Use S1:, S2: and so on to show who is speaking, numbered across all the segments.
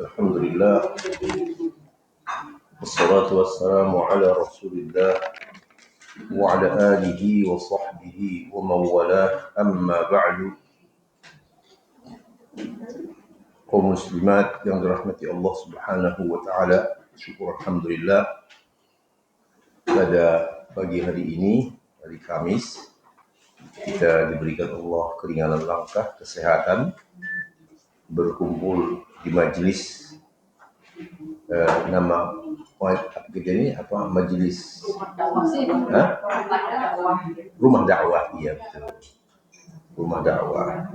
S1: Alhamdulillah, wassalatu wassalamu ala rasulillah wa ala alihi wa sahbihi wa mawalah, amma ba'du. Kaum muslimat yang dirahmati Allah subhanahu wa ta'ala, syukur alhamdulillah pada pagi hari ini, hari Kamis, kita diberikan Allah keringanan langkah, kesehatan, berkumpul di majlis nama majelis rumah dakwah, iya betul, rumah dakwah.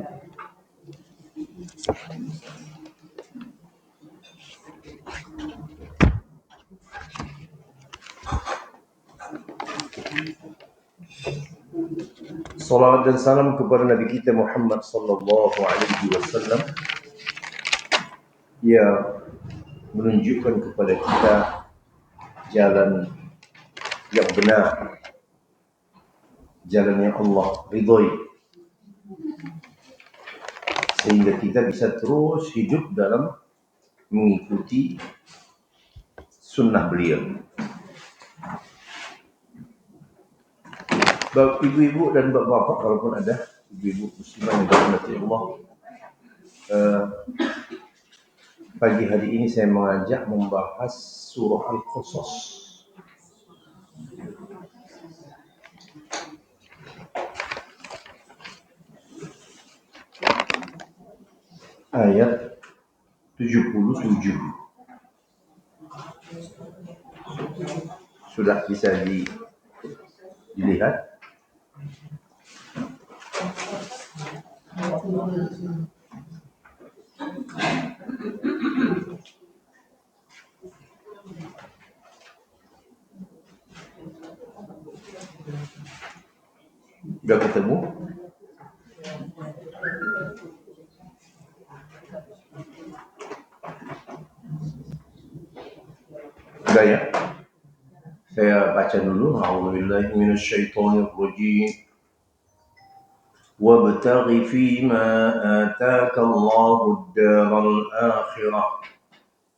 S1: Salawat dan salam kepada Nabi kita Muhammad sallallahu alaihi wasallam yang menunjukkan kepada kita jalan yang benar, jalan yang Allah ridhoi, sehingga kita bisa terus hidup dalam mengikuti sunnah beliau. Ibu-ibu dan bapak-bapak, kalaupun ada ibu-ibu muslimah yang dirahmati Allah, pagi hari ini saya mengajak membahas surah Al-Qasas. Ayat 77. Sudah bisa dilihat? Sudah ketemu? Sudah ya? Saya baca dulu. A'udzubillahi minasyaitonir rajim. Wabtaghi fima ataka Allahu ad-daral akhirah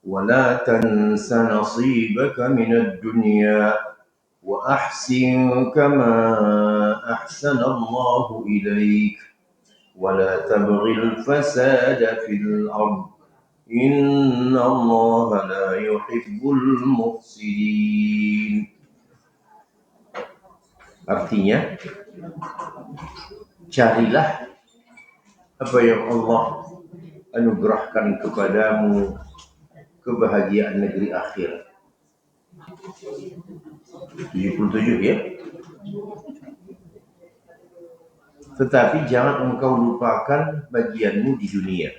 S1: wa la tansa nasibaka minad dunya wa ahsin kama ahsana Allahu ilaik wa la tabghil fasada fil ardh inna Allaha la yuhibbul mufsidin. Artinya, carilah apa yang Allah anugerahkan kepadamu, kebahagiaan negeri akhirat. 77 ya. Tetapi jangan engkau lupakan bagianmu di dunia.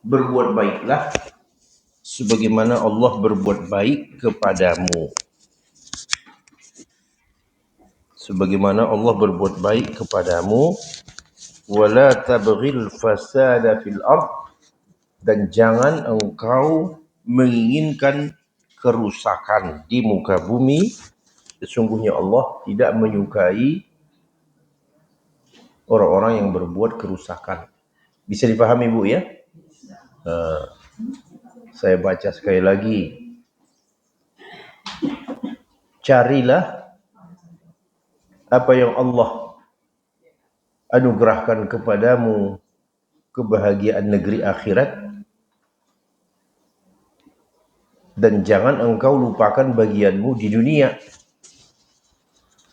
S1: Berbuat baiklah sebagaimana Allah berbuat baik kepadamu. Sebagaimana Allah berbuat baik kepadamu. Wala tabghil fasada fil ardh, dan jangan engkau menginginkan kerusakan di muka bumi. Sesungguhnya Allah tidak menyukai orang-orang yang berbuat kerusakan. Bisa dipahami Bu ya? Saya baca sekali lagi. Carilah apa yang Allah anugerahkan kepadamu, kebahagiaan negeri akhirat, dan jangan engkau lupakan bagianmu di dunia,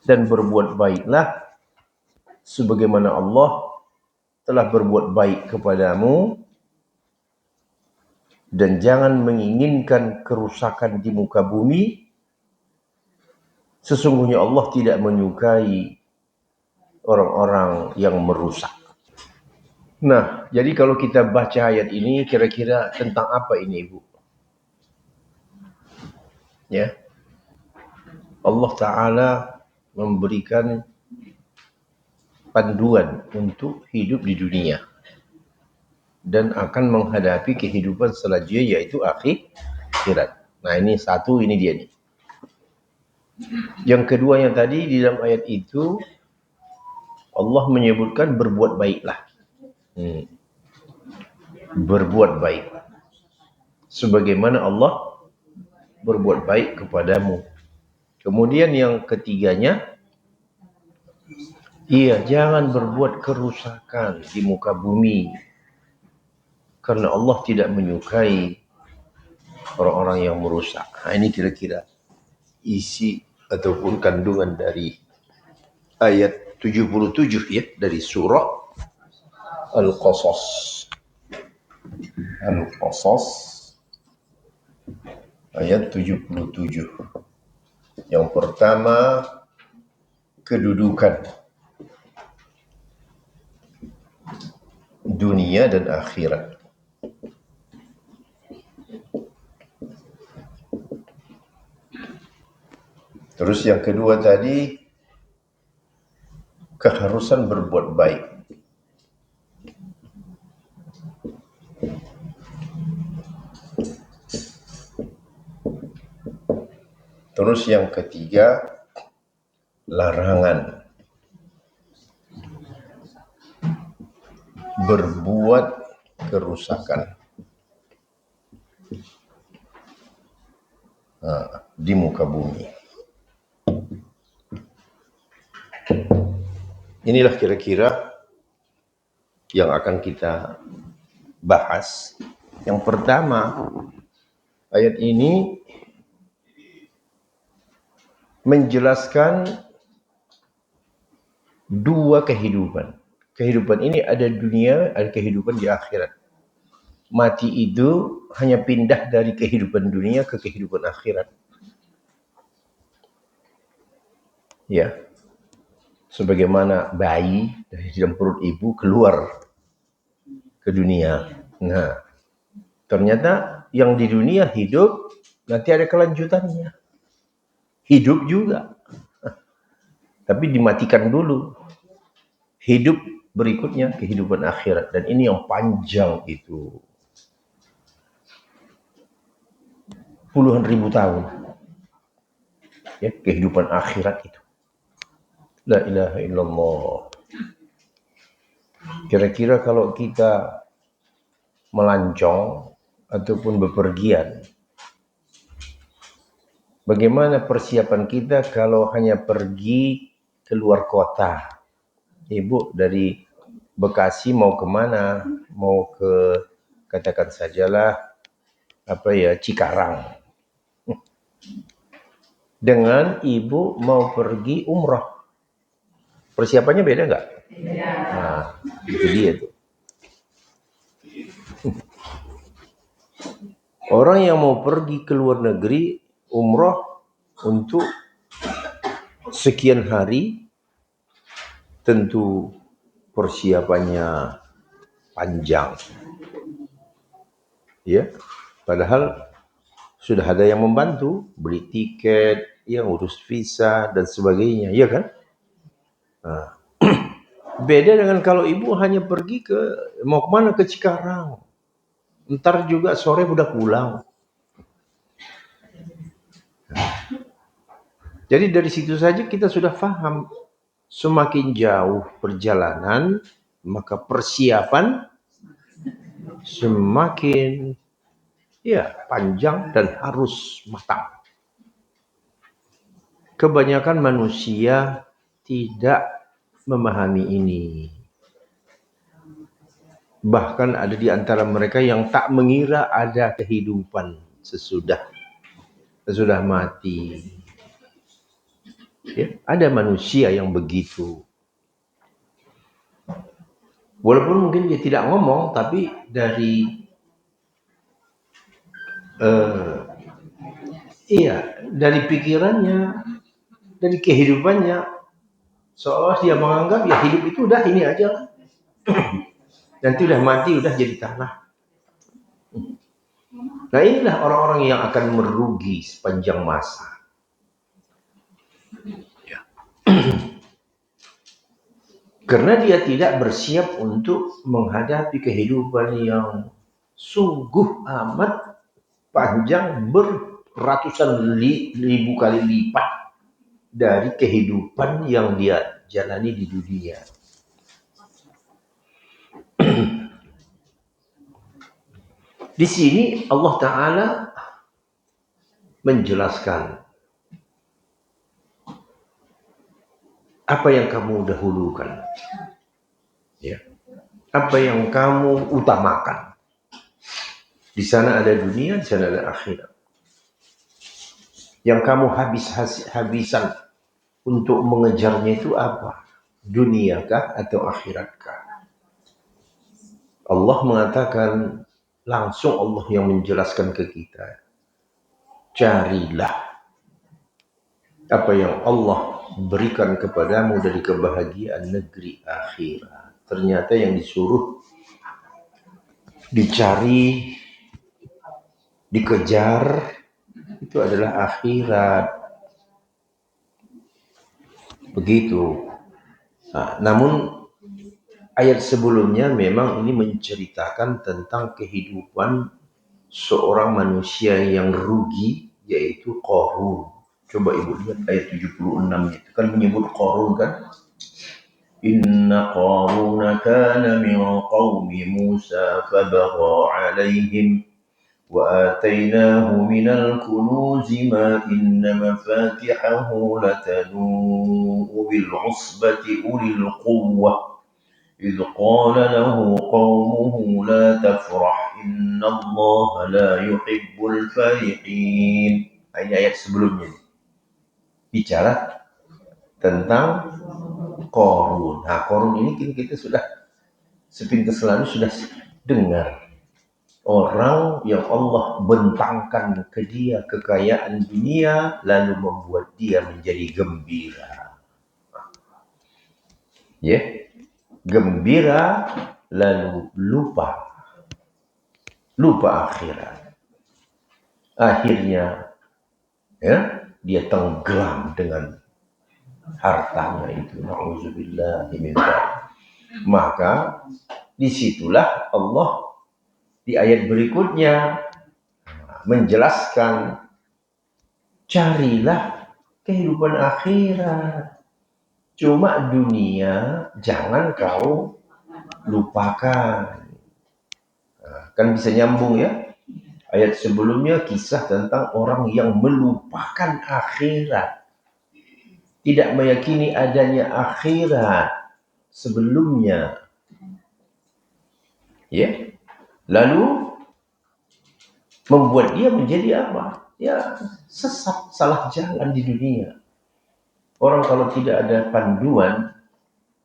S1: dan berbuat baiklah sebagaimana Allah telah berbuat baik kepadamu, dan jangan menginginkan kerusakan di muka bumi. Sesungguhnya Allah tidak menyukai orang-orang yang merusak. Nah, jadi kalau kita baca ayat ini, kira-kira tentang apa ini, Ibu? Ya, Allah Ta'ala memberikan panduan untuk hidup di dunia dan akan menghadapi kehidupan selanjutnya, yaitu akhirat. Nah, ini satu, ini dia nih. Yang kedua yang tadi di dalam ayat itu Allah menyebutkan berbuat baiklah. berbuat baik sebagaimana Allah berbuat baik kepadamu. Kemudian yang ketiganya, jangan berbuat kerusakan di muka bumi, karena Allah tidak menyukai orang-orang yang merusak. Ini kira-kira isi ataupun kandungan dari ayat 77 dari surah Al-Qasas. Al-Qasas ayat 77. Yang pertama, kedudukan dunia dan akhirat. Terus yang kedua tadi, keharusan berbuat baik. Terus yang ketiga, larangan berbuat kerusakan di muka bumi. Inilah kira-kira yang akan kita bahas. Yang pertama, ayat ini menjelaskan dua kehidupan. Kehidupan ini ada dunia, ada kehidupan di akhirat. Mati itu hanya pindah dari kehidupan dunia ke kehidupan akhirat. Ya, sebagaimana bayi dari dalam perut ibu keluar ke dunia. Nah, ternyata yang di dunia hidup, nanti ada kelanjutannya. Hidup juga. Tapi dimatikan dulu. Hidup berikutnya kehidupan akhirat. Dan ini yang panjang itu. Puluhan ribu tahun. Ya, kehidupan akhirat itu. La ilaha illallah. Kira-kira kalau kita melancong ataupun bepergian, bagaimana persiapan kita kalau hanya pergi keluar kota? Ibu dari Bekasi mau kemana? Mau ke, katakan sajalah, Cikarang. Dengan ibu mau pergi umroh. Persiapannya beda nggak? Nah, itu dia tuh. Orang yang mau pergi ke luar negeri umroh untuk sekian hari, tentu persiapannya panjang. Ya, padahal sudah ada yang membantu, beli tiket, urus visa dan sebagainya, ya kan? Nah, beda dengan kalau ibu hanya pergi mau kemana, ke Cikarang. Ntar juga sore udah pulang. Jadi dari situ saja kita sudah paham, semakin jauh perjalanan, maka persiapan semakin panjang dan harus matang. Kebanyakan manusia tidak memahami ini. Bahkan ada di antara mereka yang tak mengira ada kehidupan sesudah mati. Ya, ada manusia yang begitu. Walaupun mungkin dia tidak ngomong, tapi dari dari pikirannya, dari kehidupannya, seolah dia menganggap hidup itu udah ini aja. Nanti udah mati, udah jadi tanah. Nah, inilah orang-orang yang akan merugi sepanjang masa. Ya. Karena dia tidak bersiap untuk menghadapi kehidupan yang sungguh amat panjang, berratusan ribu kali lipat dari kehidupan yang dia jalani di dunia. Di sini Allah Ta'ala menjelaskan apa yang kamu dahulukan, ya, apa yang kamu utamakan. Di sana ada dunia, di sana ada akhirat. Yang kamu habisan untuk mengejarnya itu apa? Duniakah atau akhiratkah? Allah mengatakan, langsung Allah yang menjelaskan ke kita, carilah apa yang Allah berikan kepadamu dari kebahagiaan negeri akhirat. Ternyata yang disuruh dicari, dikejar, itu adalah akhirat. Begitu. Nah, namun ayat sebelumnya memang ini menceritakan tentang kehidupan seorang manusia yang rugi, yaitu Qarun. Coba ibu lihat ayat 76 itu kan menyebut Qarun kan. Inna Qaruna kana min qaumi Musa fabagha alaihim وآتيناه من الكنوز ما إن مفاتحه لتنوء بالعصبة أولي القوة إذ قال له قومه لا تفرح إن الله لا يحب الفرحين. Ayat sebelumnya bicara tentang Qarun. Nah, Qarun ini kita sudah sepintas lalu sudah dengar. Orang yang Allah bentangkan ke dia kekayaan dunia lalu membuat dia menjadi gembira. Ya, gembira lalu lupa akhirat. Akhirnya ya, dia tenggelam dengan hartanya itu. Nauzubillahi min dzalik. Maka disitulah Allah di ayat berikutnya menjelaskan, carilah kehidupan akhirat. Cuma dunia jangan kau lupakan. Nah, kan bisa nyambung ya. Ayat sebelumnya kisah tentang orang yang melupakan akhirat. Tidak meyakini adanya akhirat sebelumnya. Ya. Lalu membuat dia menjadi apa? Ya, sesat, salah jalan di dunia. Orang kalau tidak ada panduan,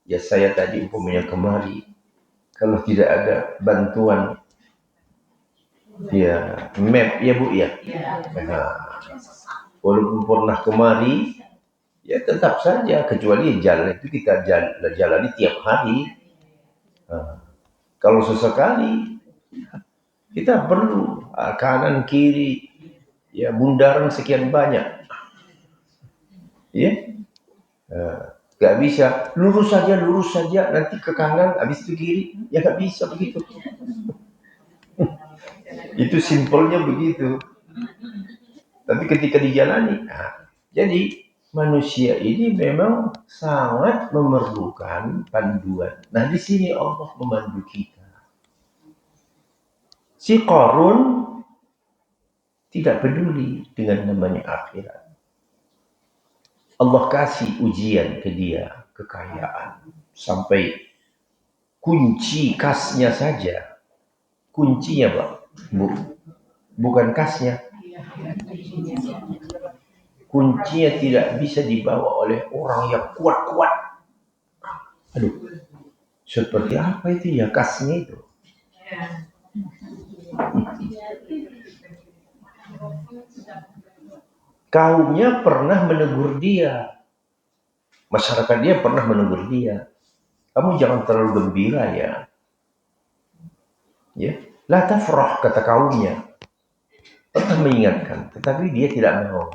S1: ya saya tadi umpamanya kemari, kalau tidak ada bantuan, ya map ya Bu ya. Nah, walaupun pernah kemari, ya tetap saja, kecuali jalan itu kita jalani tiap hari. Nah, kalau sesekali kita perlu kanan kiri, ya bundaran sekian banyak, ya. Gak bisa lurus saja nanti ke kanan habis itu kiri, ya gak bisa begitu. Itu simpelnya begitu. Tapi ketika dijalani, jadi manusia ini memang sangat memerlukan panduan. Nah, di sini Allah memandu kita. Si Qarun tidak peduli dengan namanya akhirat. Allah kasih ujian ke dia, kekayaan, sampai kunci kasnya saja. Kuncinya, Pak, bukan kasnya. Kuncinya tidak bisa dibawa oleh orang yang kuat-kuat. Aduh, seperti apa itu ya kasnya itu? Kaumnya pernah menegur dia. Masyarakat dia pernah menegur dia. Kamu jangan terlalu gembira ya. Ya, la tafrah, kata kaumnya. Pernah mengingatkan, tetapi dia tidak mau.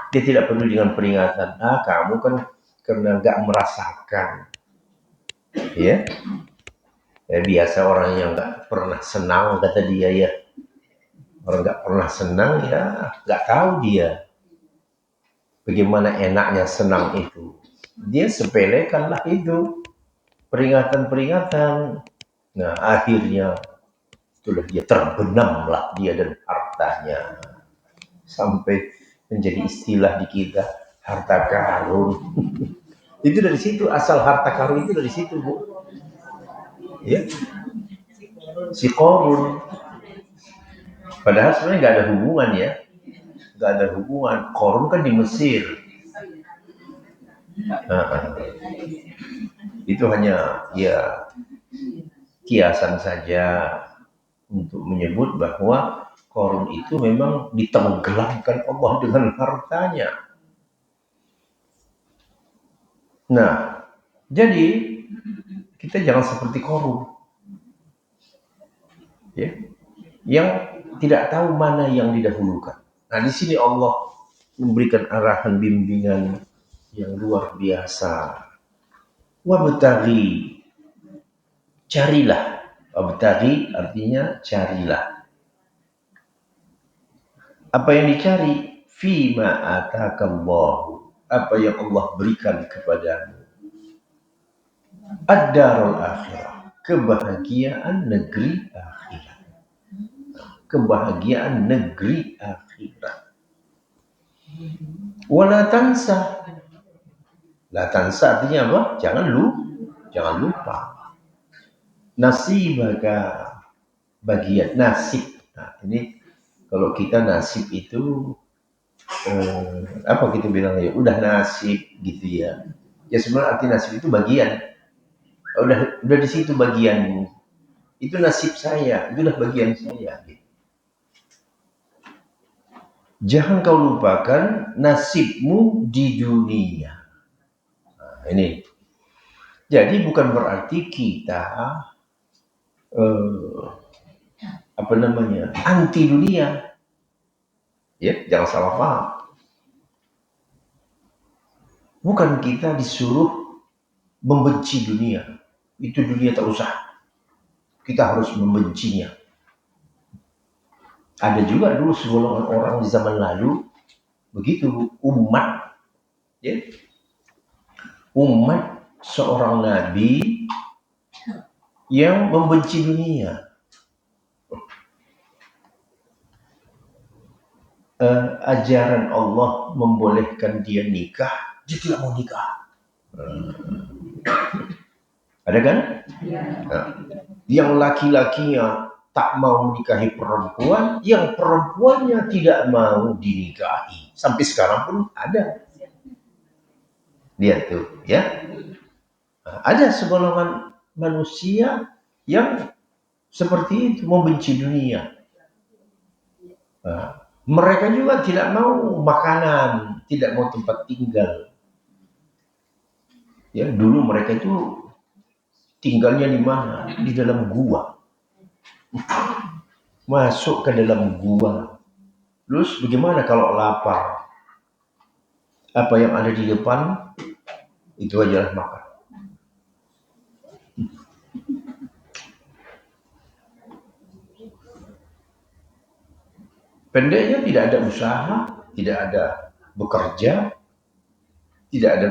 S1: Dia tidak peduli dengan peringatan. Kamu kan karena nggak merasakan. Ya. Biasa orang yang nggak pernah senang, kata dia ya. Orang nggak pernah senang ya nggak tahu dia bagaimana enaknya senang itu. Dia sepelekanlah itu peringatan-peringatan. Nah, akhirnya itulah dia, terbenamlah dia dan hartanya. Sampai menjadi istilah di kita, harta karun. Itu dari situ, asal harta karun itu dari situ, Bu. Ya, si Korun. Padahal sebenarnya nggak ada hubungan ya. Nggak ada hubungan. Korun kan di Mesir. Nah, itu hanya ya kiasan saja untuk menyebut bahwa Korun itu memang ditenggelamkan Allah dengan hartanya. Nah, jadi kita jangan seperti Korun, ya, yang tidak tahu mana yang didahulukan. Nah, di sini Allah memberikan arahan bimbingan yang luar biasa. Wabtaghi, carilah. Wabtaghi artinya carilah. Apa yang dicari? Fima atakallahu, apa yang Allah berikan kepadamu. Ad-darul akhirah, kebahagiaan negeri akhirat. Kebahagiaan negeri akhirat. Wala tansa. La tansa artinya apa? Jangan lupa. Nasibaka, bagian nasib. Nah, ini kalau kita nasib itu apa kita bilang ya? Udah nasib gitu ya. Ya sebenarnya arti nasib itu bagian. Udah di situ bagianmu. Itu nasib saya, itulah bagian saya. Jangan kau lupakan nasibmu di dunia. Nah, ini. Jadi bukan berarti kita anti dunia. Ya, jangan salah paham. Bukan kita disuruh membenci dunia. Itu dunia tak usah. Kita harus membencinya. Ada juga dulu segolongan orang di zaman lalu begitu, umat, ya, umat seorang nabi yang membenci dunia. Ajaran Allah membolehkan dia nikah, dia tidak mau nikah. Ada kan? Ya. Nah, yang laki-lakinya tak mau menikahi perempuan, yang perempuannya tidak mau dinikahi. Sampai sekarang pun ada. Lihat tuh, ya. Nah, ada segolongan manusia yang seperti itu, membenci dunia. Nah, mereka juga tidak mau makanan, tidak mau tempat tinggal. Ya, dulu mereka itu tinggalnya di mana? Di dalam gua. Masuk ke dalam gua. Terus bagaimana kalau lapar? Apa yang ada di depan itu aja makan. Pendeknya tidak ada usaha, tidak ada bekerja, tidak ada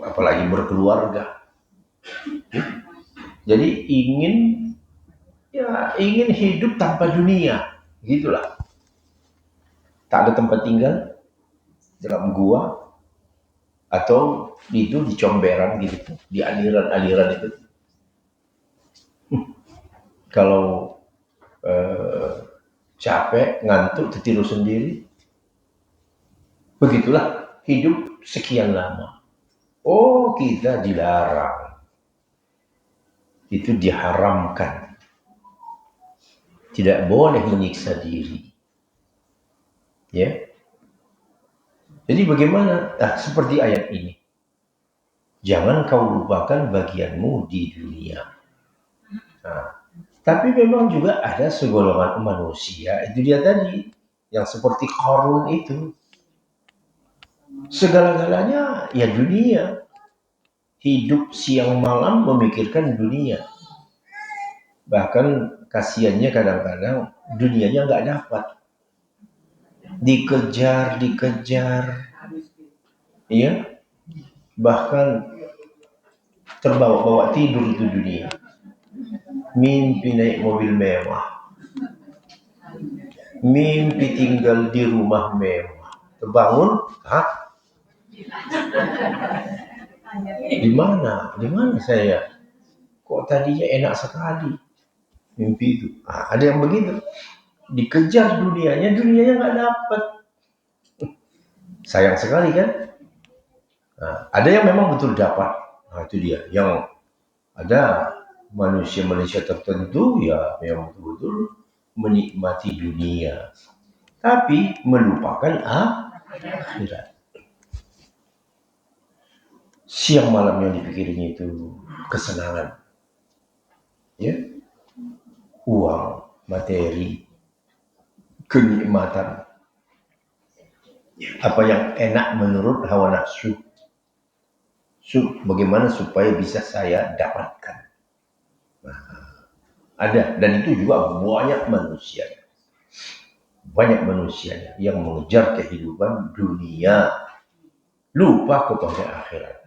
S1: apalagi berkeluarga. Jadi ingin hidup tanpa dunia, gitulah. Tak ada tempat tinggal dalam gua atau itu di comberan gitu, di aliran-aliran itu. Kalau capek, ngantuk, tertidur sendiri. Begitulah hidup sekian lama. Oh, kita dilarang. Itu diharamkan. Tidak boleh menyiksa diri. Ya. Jadi bagaimana? Seperti ayat ini. Jangan kau lupakan bagianmu di dunia. Nah, tapi memang juga ada segolongan manusia, itu dia tadi, yang seperti Qarun itu. Segala-galanya ya dunia. Hidup siang malam memikirkan dunia. Bahkan kasihannya kadang-kadang dunianya nggak dapat. Dikejar, ya. Bahkan terbawa-bawa tidur itu dunia. mimpi naik mobil mewah, mimpi tinggal di rumah mewah. Terbangun, di mana? Di mana saya? Kok tadinya enak sekali mimpi itu. Ada yang begitu. Dikejar dunianya nggak dapat. Sayang sekali kan? Ada yang memang betul dapat. Itu dia. Yang ada manusia-manusia tertentu ya memang betul-betul menikmati dunia, tapi melupakan akhirat. Siang malam yang dipikirin itu kesenangan, ya, uang, materi, kenikmatan, apa yang enak menurut hawa nafsu. Bagaimana supaya bisa saya dapatkan? Ada, dan itu juga banyak manusia yang mengejar kehidupan dunia, lupa kepada akhirat.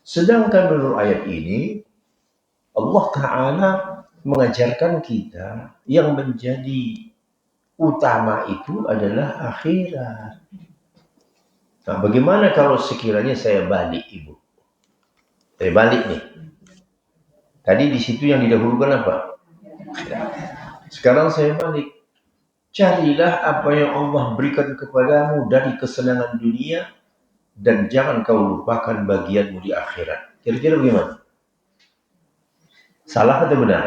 S1: Sedangkan menurut ayat ini Allah Ta'ala mengajarkan kita yang menjadi utama itu adalah akhirat. Nah, bagaimana kalau sekiranya saya balik, Ibu? Saya balik nih. Tadi di situ yang didahulukan apa? Sekarang saya balik. Carilah apa yang Allah berikan kepadamu dari kesenangan dunia dan jangan kau lupakan bagianmu di akhirat. Kira-kira bagaimana? Salah atau benar?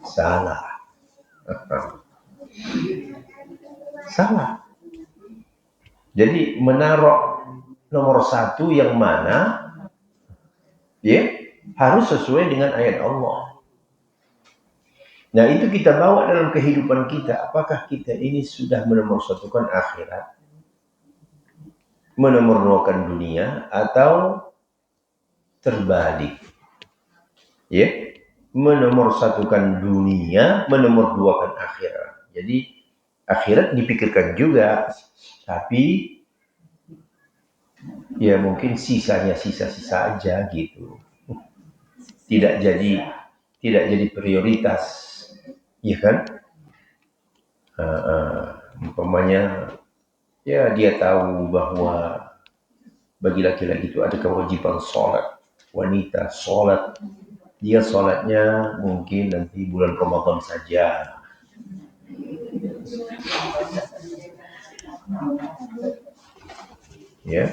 S1: Salah. Salah. Jadi menaruh nomor satu yang mana, ya, harus sesuai dengan ayat Allah. Nah, itu kita bawa dalam kehidupan kita. Apakah kita ini sudah menomorsatukan akhirat, menomorduakan dunia, atau terbalik? Ya, menomorsatukan dunia, menomorduakan akhirat. Jadi akhirat dipikirkan juga, tapi ya mungkin sisa aja gitu. Tidak jadi prioritas, ya kan? Umpamanya, ya dia tahu bahwa bagi laki-laki itu ada kewajiban sholat, wanita sholat, dia sholatnya mungkin nanti bulan Ramadan saja. Ya,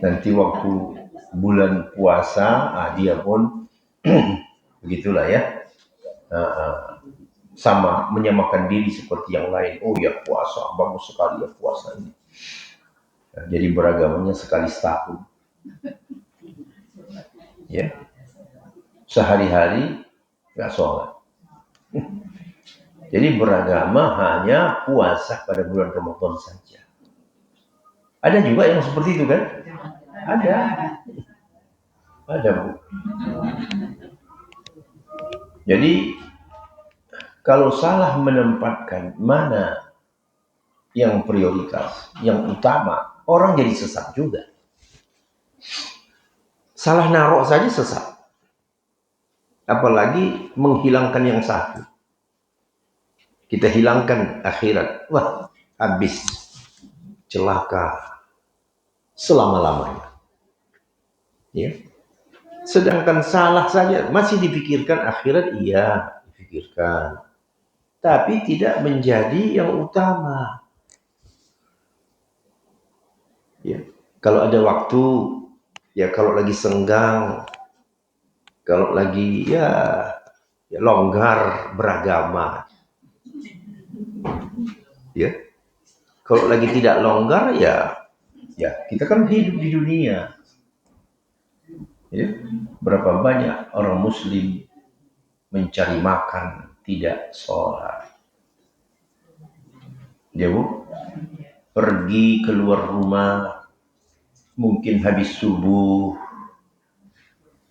S1: nanti waktu bulan puasa, dia pun begitulah ya, sama menyamakan diri seperti yang lain. Oh ya, puasa bagus sekali ya puasa ini. Nah, jadi beragamanya sekali setahun. Ya, sehari-hari nggak sholat. Jadi beragama hanya puasa pada bulan Ramadan saja. Ada juga yang seperti itu kan? Ada Bu. Jadi kalau salah menempatkan mana yang prioritas, yang utama, orang jadi sesat juga. Salah naruh saja sesat. Apalagi menghilangkan yang satu. Kita hilangkan akhirat. Wah, habis. Celaka. Selama-lamanya. Ya. Sedangkan salah saja masih dipikirkan akhirat, iya dipikirkan. Tapi tidak menjadi yang utama. Ya. Kalau ada waktu, ya kalau lagi senggang, kalau lagi ya longgar beragama. Ya. Kalau lagi tidak longgar ya kita kan hidup di dunia. Ya. Berapa banyak orang muslim mencari makan, tidak sholat. Ya Bu, pergi keluar rumah mungkin habis subuh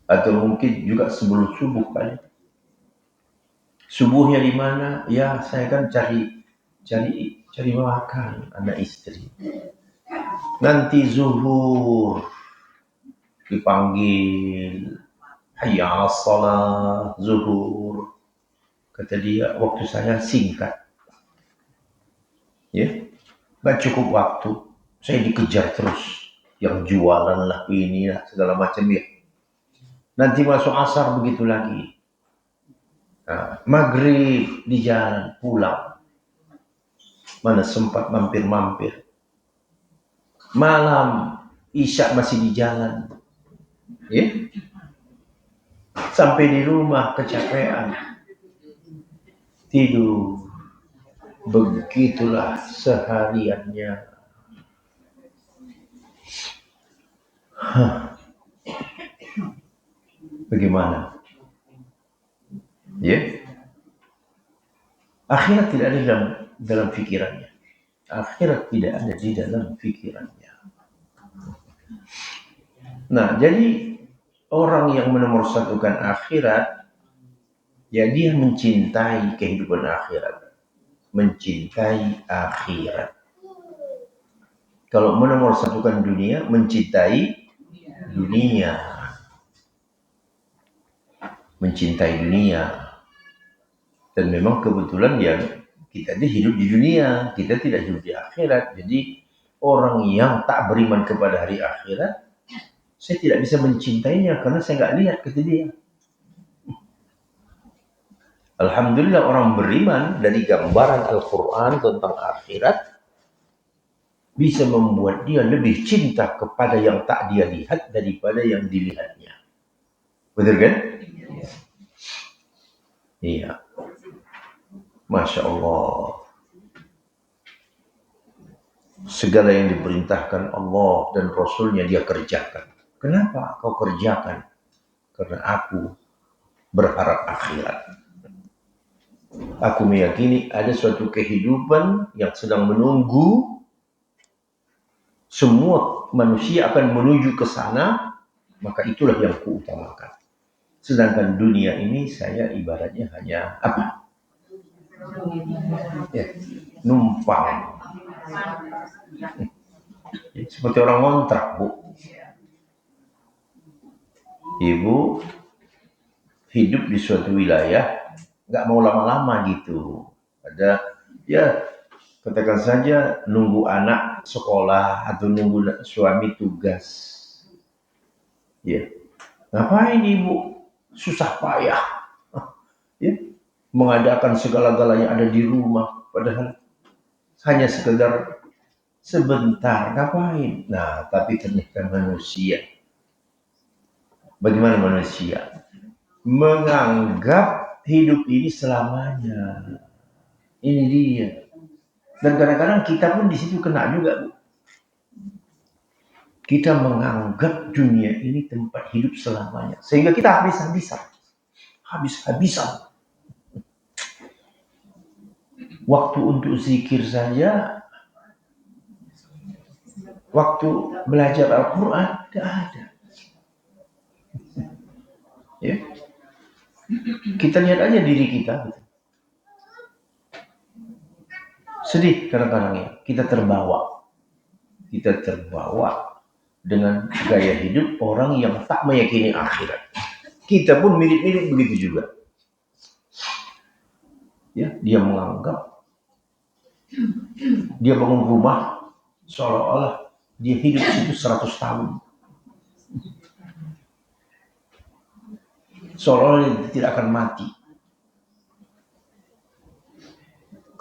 S1: atau mungkin juga sebelum subuh kali. Subuhnya di mana? Ya, saya kan cari makan anak istri. Nanti zuhur dipanggil hayya 'alas shalah, zuhur. Kata dia, waktu saya singkat. Ya, nggak cukup waktu. Saya dikejar terus. Yang jualan lah, ini lah, segala macam ya. Nanti masuk asar begitu lagi. Nah, maghrib di jalan, pulang. Mana sempat mampir-mampir. Malam, isya masih di jalan. Ya? Sampai di rumah kecapean. Tidur. Begitulah sehariannya. Bagaimana? Ya? Akhirat tidak ada dalam pikirannya. Akhirat tidak ada di dalam pikirannya. Nah, jadi orang yang menomorsatukan akhirat, ya dia mencintai kehidupan akhirat. Mencintai akhirat. Kalau menomorsatukan dunia, mencintai dunia. Mencintai dunia. Dan memang kebetulan ya kita ini hidup di dunia, kita tidak hidup di akhirat. Jadi orang yang tak beriman kepada hari akhirat, saya tidak bisa mencintainya karena saya nggak lihat kata dia. Alhamdulillah orang beriman dari gambaran Al-Quran tentang akhirat bisa membuat dia lebih cinta kepada yang tak dia lihat daripada yang dilihatnya. Betul kan? Iya. Masya Allah. Segala yang diperintahkan Allah dan Rasulnya dia kerjakan. Kenapa kau kerjakan? Karena aku berharap akhirat. Aku meyakini ada suatu kehidupan yang sedang menunggu. Semua manusia akan menuju ke sana, maka itulah yang kuutamakan. Sedangkan dunia ini saya ibaratnya hanya apa? Ya, numpang. Seperti orang ngontrak, Bu. Ibu hidup di suatu wilayah, nggak mau lama-lama gitu. Ada, ya katakan saja nunggu anak sekolah atau nunggu suami tugas. Ya, ngapain ibu susah payah? Ya, mengadakan segala-galanya ada di rumah, padahal hanya sekedar sebentar, ngapain? Nah, tapi ternyata manusia. Bagaimana manusia? Menganggap hidup ini selamanya. Ini dia. Dan kadang-kadang kita pun di situ kena juga, Bu. Kita menganggap dunia ini tempat hidup selamanya. Sehingga kita habis-habisan. Habis-habisan. Waktu untuk zikir saja, waktu belajar Al-Quran, tidak ada. Ya. Kita lihat aja diri kita. Sedih kadang-kadang ya. Kita terbawa dengan gaya hidup orang yang tak meyakini akhirat. Kita pun mirip-mirip begitu juga. Ya, dia menganggap dia bangun rumah seolah-olah dia hidup situ 100 tahun. Seolah-olah dia tidak akan mati.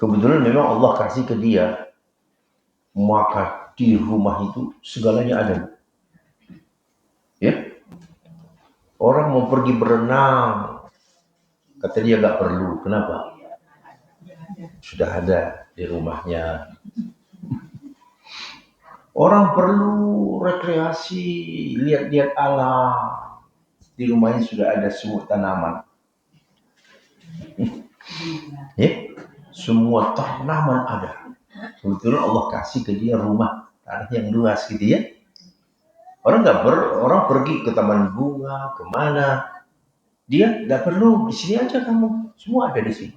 S1: Kebetulan memang Allah kasih ke dia, maka di rumah itu segalanya ada. Ya, orang mau pergi berenang, kata dia nggak perlu. Kenapa? Sudah ada di rumahnya. Orang perlu rekreasi, lihat-lihat alam. Di rumahnya sudah ada semua tanaman. Ya, semua tanaman ada. Kebetulan Allah kasih ke dia rumah tanah yang luas gitu ya. Orang pergi ke taman bunga, kemana? Dia nggak perlu, di sini aja kamu. Semua ada di sini.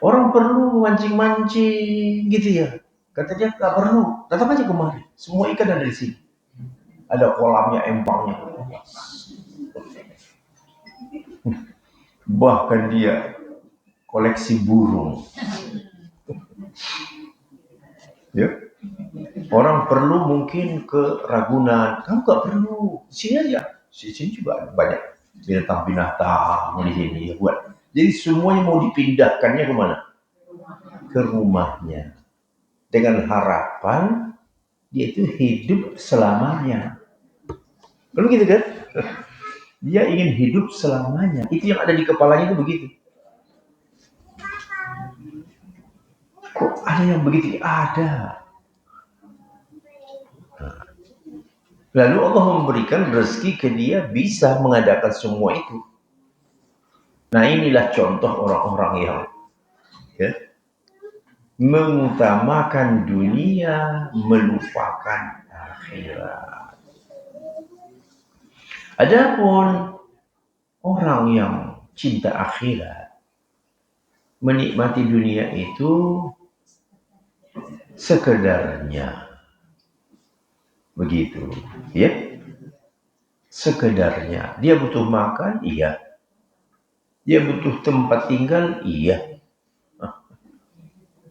S1: Orang perlu mancing-mancing gitu ya. Kata dia nggak perlu, tetap aja kemari. Semua ikan ada di sini. ada kolamnya, empangnya. Bahkan dia koleksi burung. Ya, orang perlu mungkin ke Ragunan, kamu nggak perlu, sini aja. Sini juga banyak binatang-binatang di sini ya buat. Jadi semuanya mau dipindahkannya kemana? Ke rumahnya. Dengan harapan dia itu hidup selamanya. Kalau gitu kan? Dia ingin hidup selamanya. Itu yang ada di kepalanya itu begitu. Kok ada yang begitu? Ada. Lalu Allah memberikan rezeki ke dia bisa mengadakan semua itu. Nah inilah contoh orang-orang yang ya, mengutamakan dunia, melupakan akhirat. Adapun orang yang cinta akhirat, menikmati dunia itu sekedarnya. Begitu, ya. Sekedarnya. Dia butuh makan, iya. Dia butuh tempat tinggal, iya.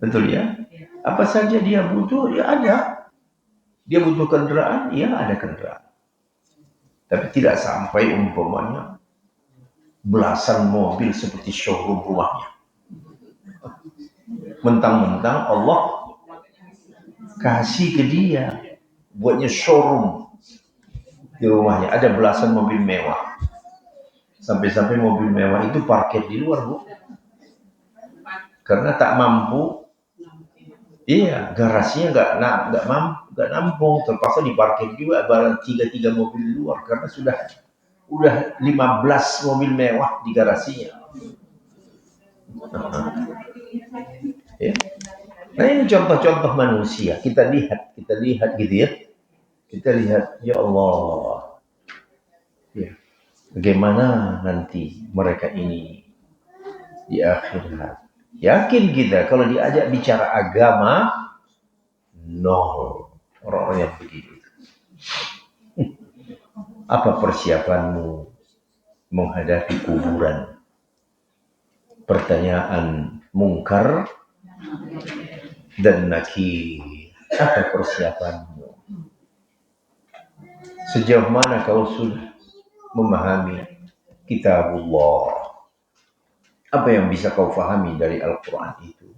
S1: Betul ya? Apa saja dia butuh, ya ada. Dia butuh kendaraan, ya ada kendaraan. Tapi tidak sampai umpamanya belasan mobil seperti showroom rumahnya. Mentang-mentang Allah kasih ke dia, buatnya showroom di rumahnya. Ada belasan mobil mewah. Sampai-sampai mobil mewah itu parkir di luar, Bu. Karena tak mampu. Iya, garasinya nggak nampung, terpaksa diparkir juga barang tiga mobil di luar karena udah 15 mobil mewah di garasinya. Ya. Nah ini contoh-contoh manusia. Kita lihat gitu ya. Kita lihat, ya Allah, ya, bagaimana nanti mereka ini di akhirat. Yakin kita kalau diajak bicara agama, nol orang-orang yang begitu. Apa persiapanmu menghadapi kuburan? Pertanyaan mungkar dan nakir. Apa persiapanmu? Sejauh mana kau sudah memahami kitabullah? Apa yang bisa kau fahami dari Al-Quran itu?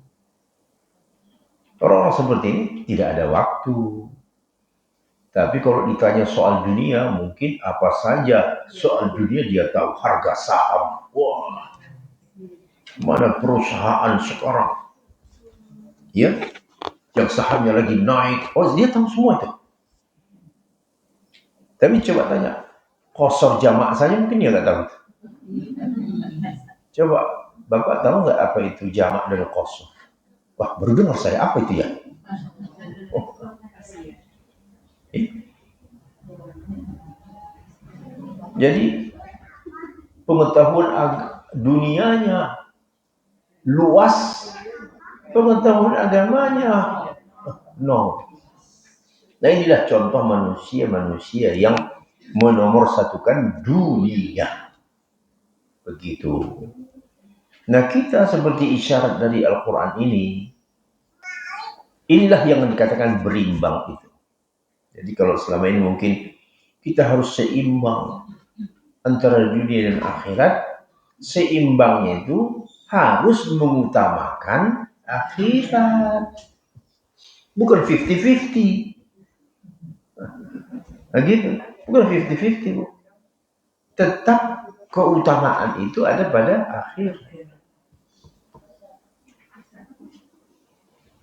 S1: Orang-orang seperti ini tidak ada waktu. Tapi kalau ditanya soal dunia, mungkin apa saja soal dunia dia tahu. Harga saham, wah, mana perusahaan sekarang, ya, yang sahamnya lagi naik, oh dia tahu semua itu. Tapi coba tanya, qasar jamak saja mungkin dia nggak tahu. Coba Bapak tahu nggak apa itu jamak dan qasar? Wah, baru dengar saya, apa itu ya? Oh. Jadi pengetahuan dunianya luas, pengetahuan agamanya no. Nah inilah contoh manusia yang menomorsatukan dunia. Begitu. Nah kita seperti isyarat dari Al-Quran ini, inilah yang dikatakan berimbang itu. Jadi kalau selama ini mungkin kita harus seimbang antara dunia dan akhirat, seimbangnya itu harus mengutamakan akhirat. Bukan 50-50. Nah gitu, bukan 50-50, Bu. Tetap keutamaan itu ada pada akhir.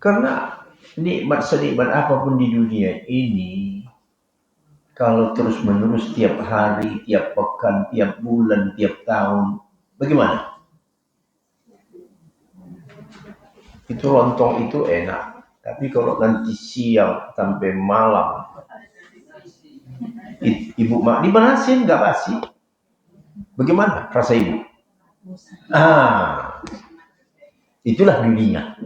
S1: Karena nikmat senikmat apapun di dunia ini, kalau terus-menerus tiap hari, tiap pekan, tiap bulan, tiap tahun, bagaimana? Itu lontong itu enak. Tapi kalau nanti siang sampai malam, ibu mak dibanasin nggak basi, bagaimana rasa ibu? Itulah dunia.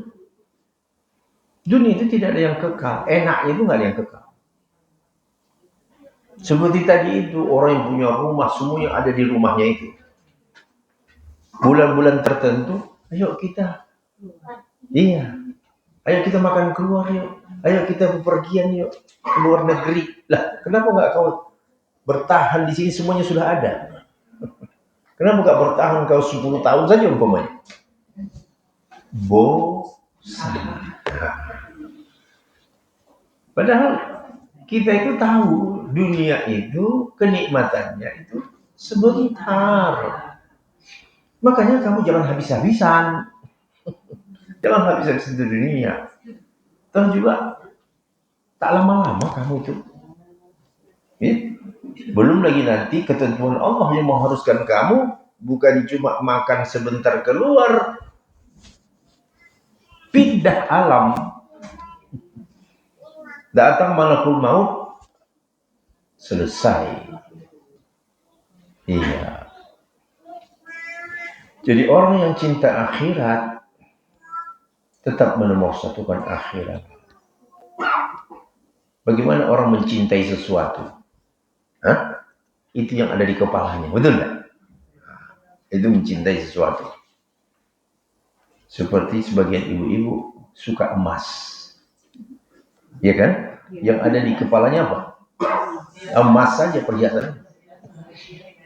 S1: Dunia itu tidak ada yang kekal, enaknya itu nggak ada yang kekal. Seperti tadi itu, orang yang punya rumah, semua yang ada di rumahnya itu. Bulan-bulan tertentu, ayo kita, iya, ayo kita makan keluar yuk, ayo kita bepergian yuk, ke luar negeri. Lah, kenapa nggak kau bertahan di sini, semuanya sudah ada? Kenapa nggak bertahan kau 10 tahun saja umpamanya? Bosan. Padahal kita itu tahu dunia itu kenikmatannya itu sebentar. Makanya kamu jangan habis-habisan. Jangan habis-habisan di dunia. Terus juga tak lama-lama kamu itu. Ya? Belum lagi nanti ketentuan Allah yang mengharuskan kamu bukan cuma makan sebentar keluar, pindah alam. Datang malakul maut, selesai. Iya. Jadi orang yang cinta akhirat tetap menomorsatukan akhirat. Bagaimana orang mencintai sesuatu? Hah? Itu yang ada di kepalanya, betul nggak? Itu mencintai sesuatu. Seperti sebagian ibu-ibu suka emas, ya kan? Yang ada di kepalanya apa? Emas saja perhiasan.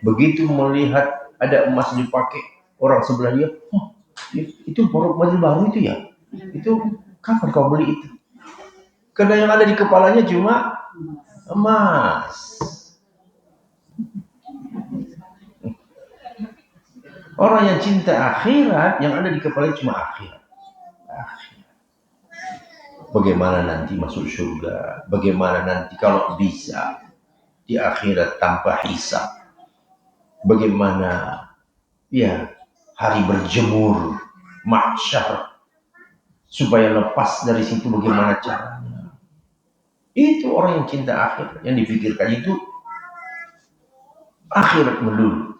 S1: Begitu melihat ada emas dipakai orang sebelah dia, oh, itu model baru itu ya? Itu kapan kau beli itu? Karena yang ada di kepalanya cuma emas. Orang yang cinta akhirat, yang ada di kepalanya cuma akhirat. Bagaimana nanti masuk surga? Bagaimana nanti kalau bisa di akhirat tanpa hisab? Bagaimana ya hari berjemur, mahsyar, supaya lepas dari situ bagaimana caranya? Itu orang yang cinta akhirat, yang dipikirkan itu akhirat melulu.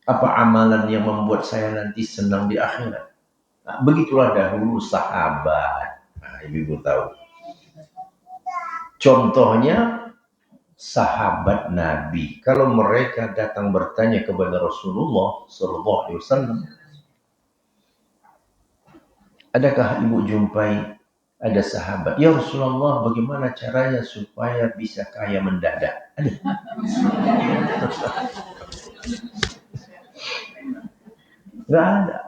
S1: Apa amalan yang membuat saya nanti senang di akhirat? Nah, begitulah dahulu sahabat. Nah, ibu tahu. Contohnya sahabat Nabi. Kalau mereka datang bertanya kepada Rasulullah Sallallahu Alaihi Wasallam, adakah ibu jumpai ada sahabat? Ya Rasulullah, bagaimana caranya supaya bisa kaya mendadak? Ada. Nggak ada.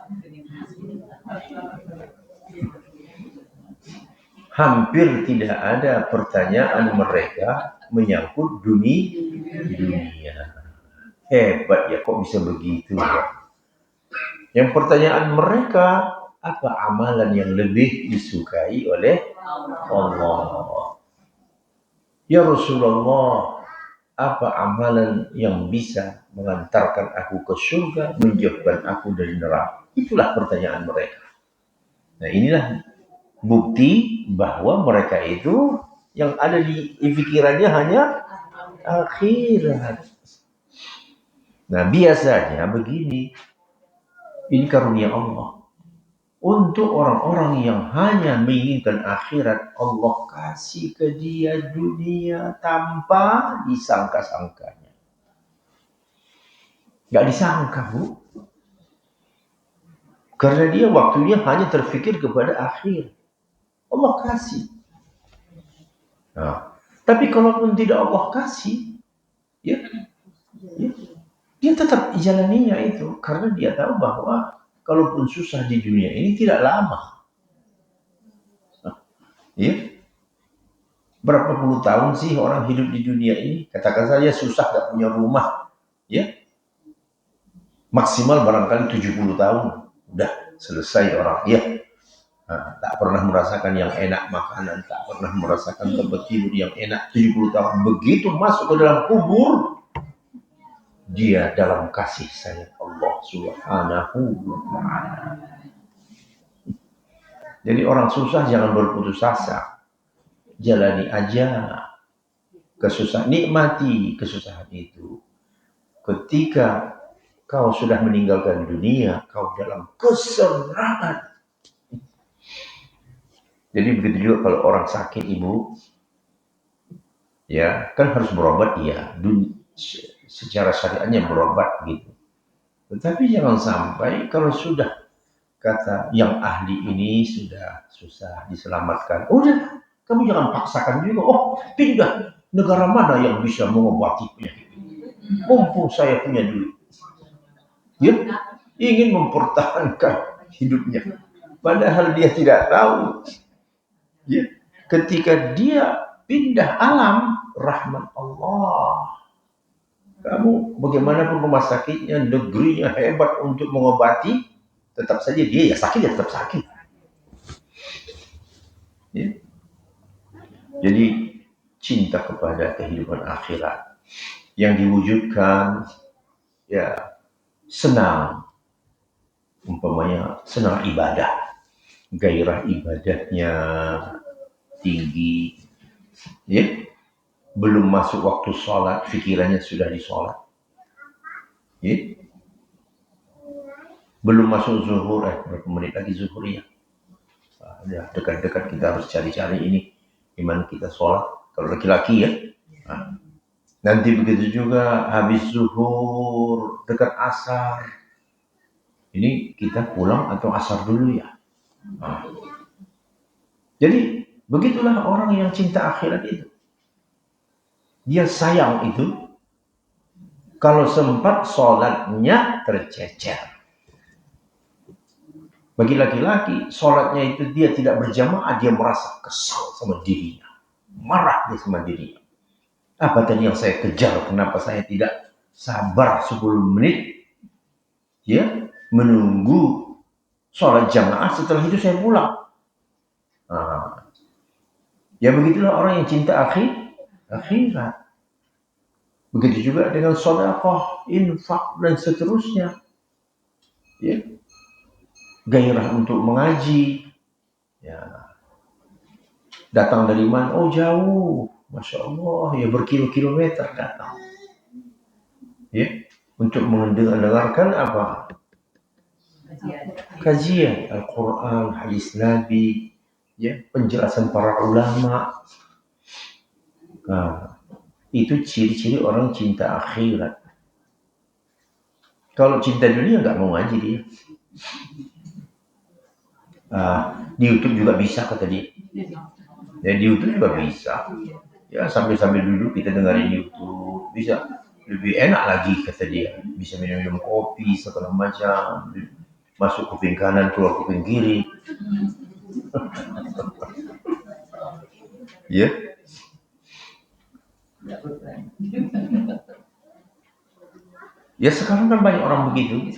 S1: Hampir tidak ada pertanyaan mereka menyangkut dunia. Hebat ya, kok bisa begitu ya? Yang pertanyaan mereka, apa amalan yang lebih disukai oleh Allah? Ya Rasulullah, apa amalan yang bisa mengantarkan aku ke surga, menjauhkan aku dari neraka? Itulah pertanyaan mereka. Nah, inilah bukti bahwa mereka itu yang ada di pikirannya hanya akhirat. Nah, biasanya begini, ini karunia Allah. Untuk orang-orang yang hanya menginginkan akhirat, Allah kasih ke dia dunia tanpa disangka-sangkanya. Gak disangka, Bu. Karena dia waktunya hanya terfikir kepada akhir. Allah kasih. Nah, tapi kalaupun tidak Allah kasih, ya, dia tetap jalaninya itu. Karena dia tahu bahwa kalaupun susah di dunia ini tidak lama. Ya, berapa puluh tahun sih orang hidup di dunia ini? Katakan saja susah gak punya rumah, ya, maksimal barangkali 70 tahun. Udah selesai orang, ya. Nah, tak pernah merasakan yang enak makanan, tak pernah merasakan tempat tidur yang enak 70 tahun. Begitu masuk ke dalam kubur, dia dalam kasih sayang Allah Subhanahu wa ta'ala. Jadi orang susah jangan berputus asa. Jalani aja kesusahan, nikmati kesusahan itu. Ketika kau sudah meninggalkan dunia, kau dalam kesenangan. Jadi begitu juga kalau orang sakit, ibu, Ya, kan harus berobat ya. Secara syariatnya berobat gitu. Tetapi jangan sampai kalau sudah kata yang ahli ini sudah susah diselamatkan. Udah, kamu jangan paksakan juga. Oh, pindah. Negara mana yang bisa mengobati penyakit ini? Mumpung saya punya duit. Ya, ingin mempertahankan hidupnya. Padahal dia tidak tahu. Ya, ketika dia pindah alam, rahmat Allah. Kamu bagaimanapun rumah sakitnya, negerinya hebat untuk mengobati, tetap saja dia ya sakit, ya tetap sakit. Ya. Jadi cinta kepada kehidupan akhirat yang diwujudkan ya senang, umpamanya senang ibadah, gairah ibadahnya tinggi, ya. Belum masuk waktu sholat, pikirannya sudah di sholat. Ya. Belum masuk zuhur, berapa menit lagi zuhur ya. Ya, dekat-dekat kita harus cari-cari ini gimana kita sholat. Kalau laki-laki ya. Nah, nanti begitu juga habis zuhur, dekat asar. Ini kita pulang atau asar dulu ya. Nah. Jadi begitulah orang yang cinta akhirat itu. Dia sayang itu. Kalau sempat sholatnya tercecer. Bagi laki-laki, sholatnya itu dia tidak berjamaah, dia merasa kesal sama dirinya. Marah dia sama dirinya. Apa tadi yang saya kejar? Kenapa saya tidak sabar 10 menit? Ya, menunggu sholat jamaah, setelah itu saya pulang. Nah, ya begitulah orang yang cinta akhirat. Begitu juga dengan sedekah, infak, dan seterusnya. Ya. Gairah untuk mengaji, ya. Datang dari mana? Oh jauh, Masya Allah, ya berkilo-kilometer datang. Ya, untuk mendengarkan apa? Kajian Al-Quran, hadis Nabi, ya, penjelasan para ulama. Nah, itu ciri-ciri orang cinta akhirat. Kalau cinta dunia nggak mau ngaji dia. Di YouTube juga bisa kata dia. Ya, di YouTube juga bisa. Ya, sambil-sambil duduk kita dengerin YouTube. Bisa. Lebih enak lagi kata dia. Bisa minum kopi segala macam. Masuk kuping kanan, keluar kuping kiri. Ya. Ya sekarang kan banyak orang begitu.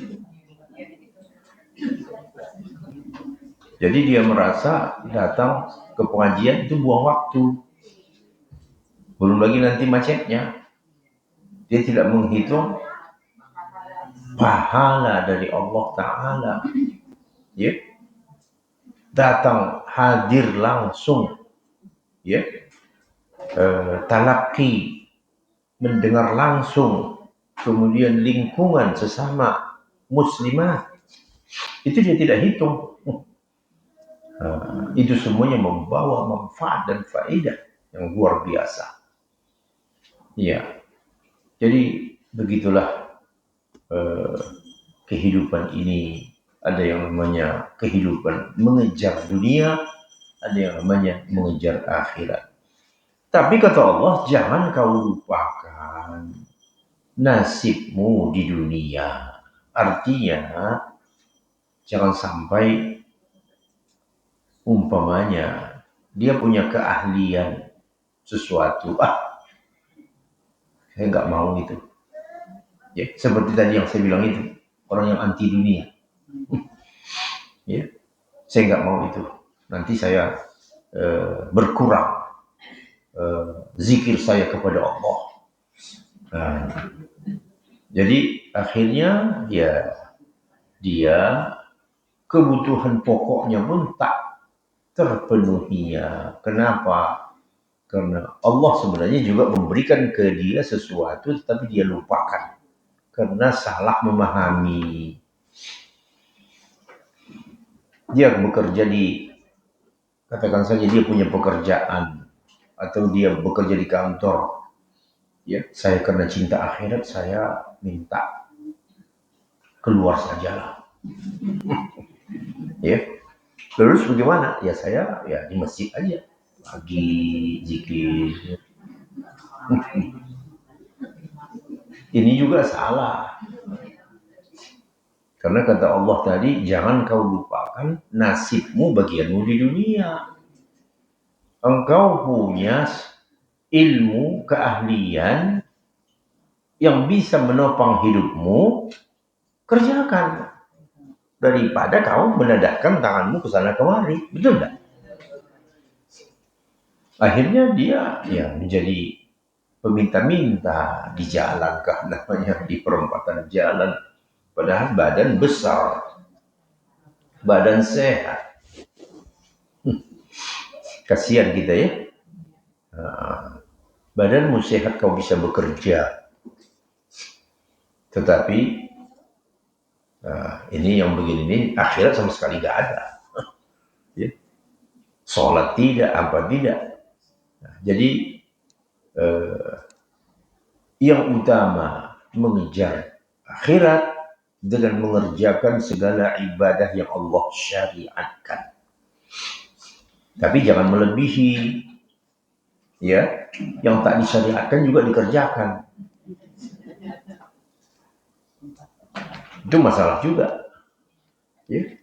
S1: Jadi dia merasa datang ke pengajian itu buang waktu. Belum lagi nanti macetnya. Dia tidak menghitung pahala dari Allah Ta'ala. Ya. Datang hadir langsung. Ya. Talaki, mendengar langsung. Kemudian lingkungan sesama muslimah. Itu dia tidak hitung. Itu semuanya membawa manfaat dan faedah yang luar biasa. Ya, jadi begitulah kehidupan ini. Ada yang namanya kehidupan mengejar dunia, ada yang namanya mengejar akhirat. Tapi kata Allah, jangan kau lupakan nasibmu di dunia. Artinya, jangan sampai umpamanya dia punya keahlian sesuatu, saya nggak mau itu. Ya, seperti tadi yang saya bilang itu, orang yang anti dunia. Ya, saya nggak mau itu. Nanti saya berkurang zikir saya kepada Allah. Nah, jadi akhirnya ya dia kebutuhan pokoknya pun tak terpenuhinya. Kenapa? Karena Allah sebenarnya juga memberikan ke dia sesuatu, tetapi dia lupakan karena salah memahami. Dia bekerja di, katakan saja dia punya pekerjaan, atau dia bekerja di kantor, ya, saya karena cinta akhirat saya minta keluar sajalah, ya. Terus bagaimana? Ya saya ya di masjid aja, pagi zikir. Ini juga salah. Karena kata Allah tadi, jangan kau lupakan nasibmu bagianmu di dunia. Engkau punya ilmu, keahlian yang bisa menopang hidupmu, kerjakan. Daripada kau menadahkan tanganmu ke sana kemari. Betul tak? Akhirnya dia ya menjadi peminta-minta di jalan kah namanya, di perempatan jalan. Padahal badan besar, badan sehat. Kasihan kita ya. Badanmu sehat kau bisa bekerja. Tetapi ini yang begini ini akhirat sama sekali gak ada. Ya. Sholat tidak, apa tidak. Jadi yang utama mengejar akhirat dengan mengerjakan segala ibadah yang Allah syariatkan. Tapi jangan melebihi, ya. Yang tak disyariatkan juga dikerjakan. Itu masalah juga. Ya.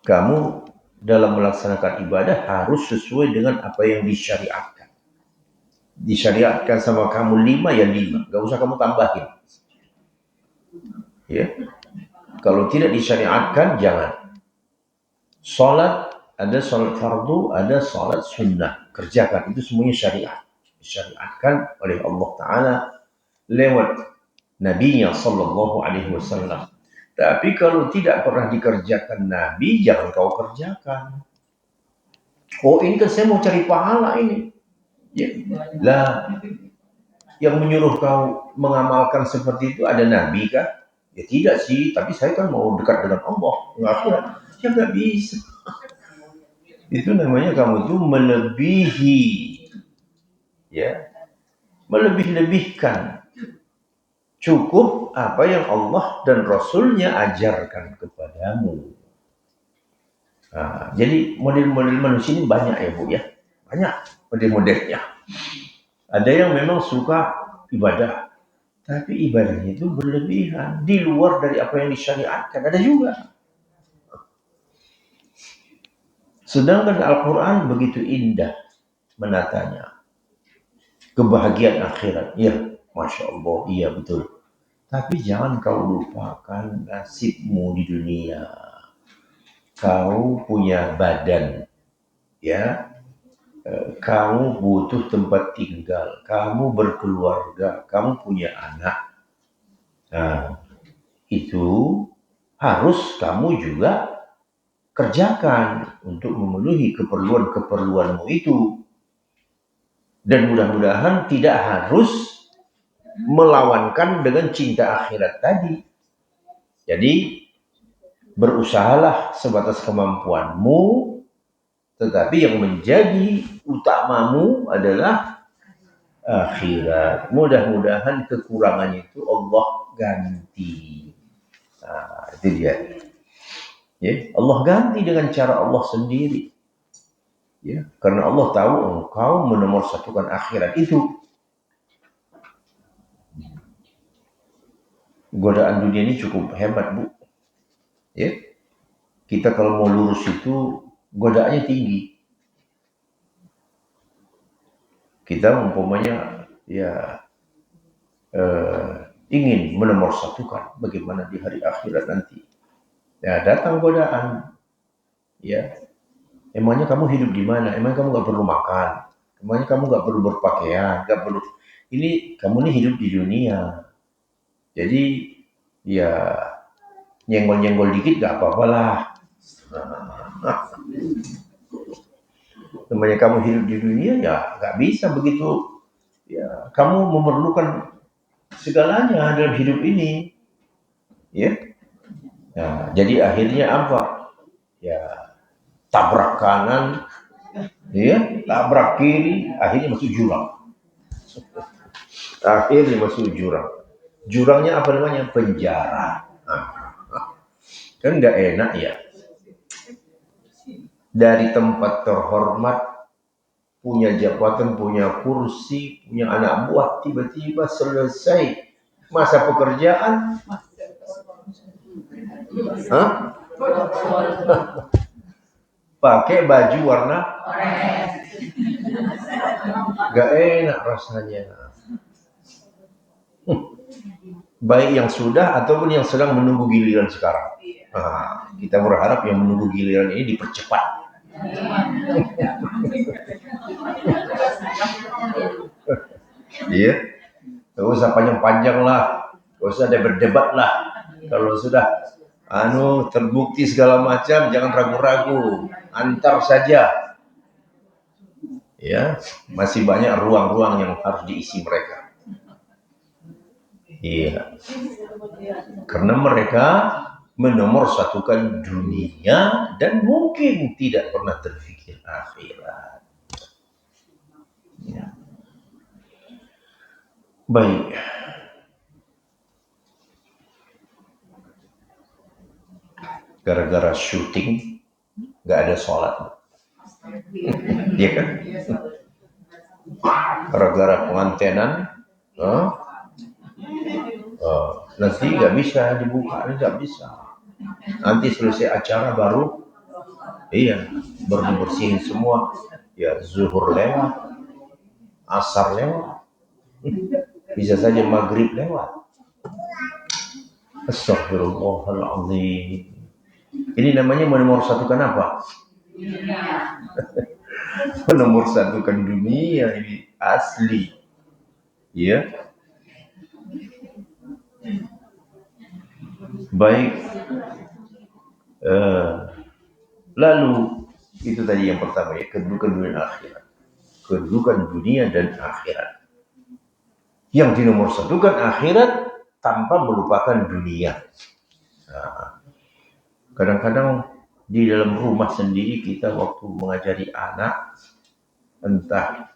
S1: Kamu dalam melaksanakan ibadah harus sesuai dengan apa yang disyariatkan. Disyariatkan sama kamu 5 ya 5, gak usah kamu tambahin. Ya, kalau tidak disyariatkan jangan. Sholat ada sholat fardu, ada sholat sunnah, kerjakan, itu semuanya syariat, disyariatkan oleh Allah Taala lewat Nabi-Nya Sallallahu Alaihi Wasallam. Tapi kalau tidak pernah dikerjakan Nabi, jangan kau kerjakan. Oh ini kan saya mau cari pahala ini. Ya. Lah, yang menyuruh kau mengamalkan seperti itu ada Nabi kah? Ya tidak sih, tapi saya kan mau dekat dengan Allah. Enggak, ya nggak bisa. Itu namanya kamu itu melebihi, ya, melebih-lebihkan. Cukup apa yang Allah dan Rasulnya ajarkan kepadamu. Nah, jadi model-model manusia ini banyak ya Bu ya, banyak model-modelnya. Ada yang memang suka ibadah, tapi ibadahnya itu berlebihan, di luar dari apa yang disyariatkan. Ada juga. Sedangkan Al-Quran begitu indah menatanya. Kebahagiaan akhirat. Ya, Masya Allah, iya betul. Tapi jangan kau lupakan nasibmu di dunia. Kau punya badan, ya. Kamu butuh tempat tinggal. Kamu berkeluarga. Kamu punya anak. Nah, itu harus kamu juga kerjakan untuk memenuhi keperluan-keperluanmu itu. Dan mudah-mudahan tidak harus melawankan dengan cinta akhirat tadi. Jadi berusahalah sebatas kemampuanmu, tetapi yang menjadi utamamu adalah akhirat. Mudah-mudahan kekurangan itu Allah ganti. Nah, itu dia. Ya, Allah ganti dengan cara Allah sendiri. Ya, karena Allah tahu engkau menomorsatukan akhirat itu. Godaan dunia ini cukup hebat, Bu. Ya, kita kalau mau lurus itu godaannya tinggi. Kita umpamanya ya ingin menomorsatukan bagaimana di hari akhirat nanti. Ya, datang godaan. Ya, emangnya kamu hidup di mana? Emang kamu nggak perlu makan? Emangnya kamu nggak perlu berpakaian? Nggak perlu. Ini kamu nih hidup di dunia. Jadi ya nyenggol-nyenggol dikit nggak apa-apa lah. Namanya kamu hidup di dunia ya nggak bisa begitu. Ya, kamu memerlukan segalanya dalam hidup ini. Ya. Nah, jadi akhirnya apa? Ya tabrak kanan, Ya, tabrak kiri, akhirnya masuk jurang. Akhirnya masuk jurang. Jurangnya apa namanya? Penjara. Kan nggak enak ya. Dari tempat terhormat, punya jabatan, punya kursi, punya anak buah, tiba-tiba selesai masa pekerjaan, pakai baju warna gak enak rasanya. Baik yang sudah ataupun yang sedang menunggu giliran sekarang. Kita berharap yang menunggu giliran ini dipercepat. Iya, gak usah panjang-panjang lah, gak usah ada berdebat lah. Kalau sudah terbukti segala macam, jangan ragu-ragu, antar saja. Ya, masih banyak ruang-ruang yang harus diisi mereka. Iya, karena mereka menomorsatukan dunia dan mungkin tidak pernah terfikir akhirat. Ya. Baik. Gara-gara syuting nggak ada sholat, ya kan? Gara-gara pengantenan, nanti nggak bisa dibuka, nggak bisa. Nanti selesai acara baru bersihin semua. Ya, zuhur lewat, asar lewat, bisa saja maghrib lewat. Astagfirullahaladzim. Ini namanya menomorsatukan apa? Menomorsatukan dunia ini asli. Ya. Baik. Lalu itu tadi yang pertama ya, kedudukan dunia dan akhirat. Kedudukan dunia dan akhirat. Yang dinomorsatukan akhirat tanpa melupakan dunia. Kadang-kadang di dalam rumah sendiri kita waktu mengajari anak, entah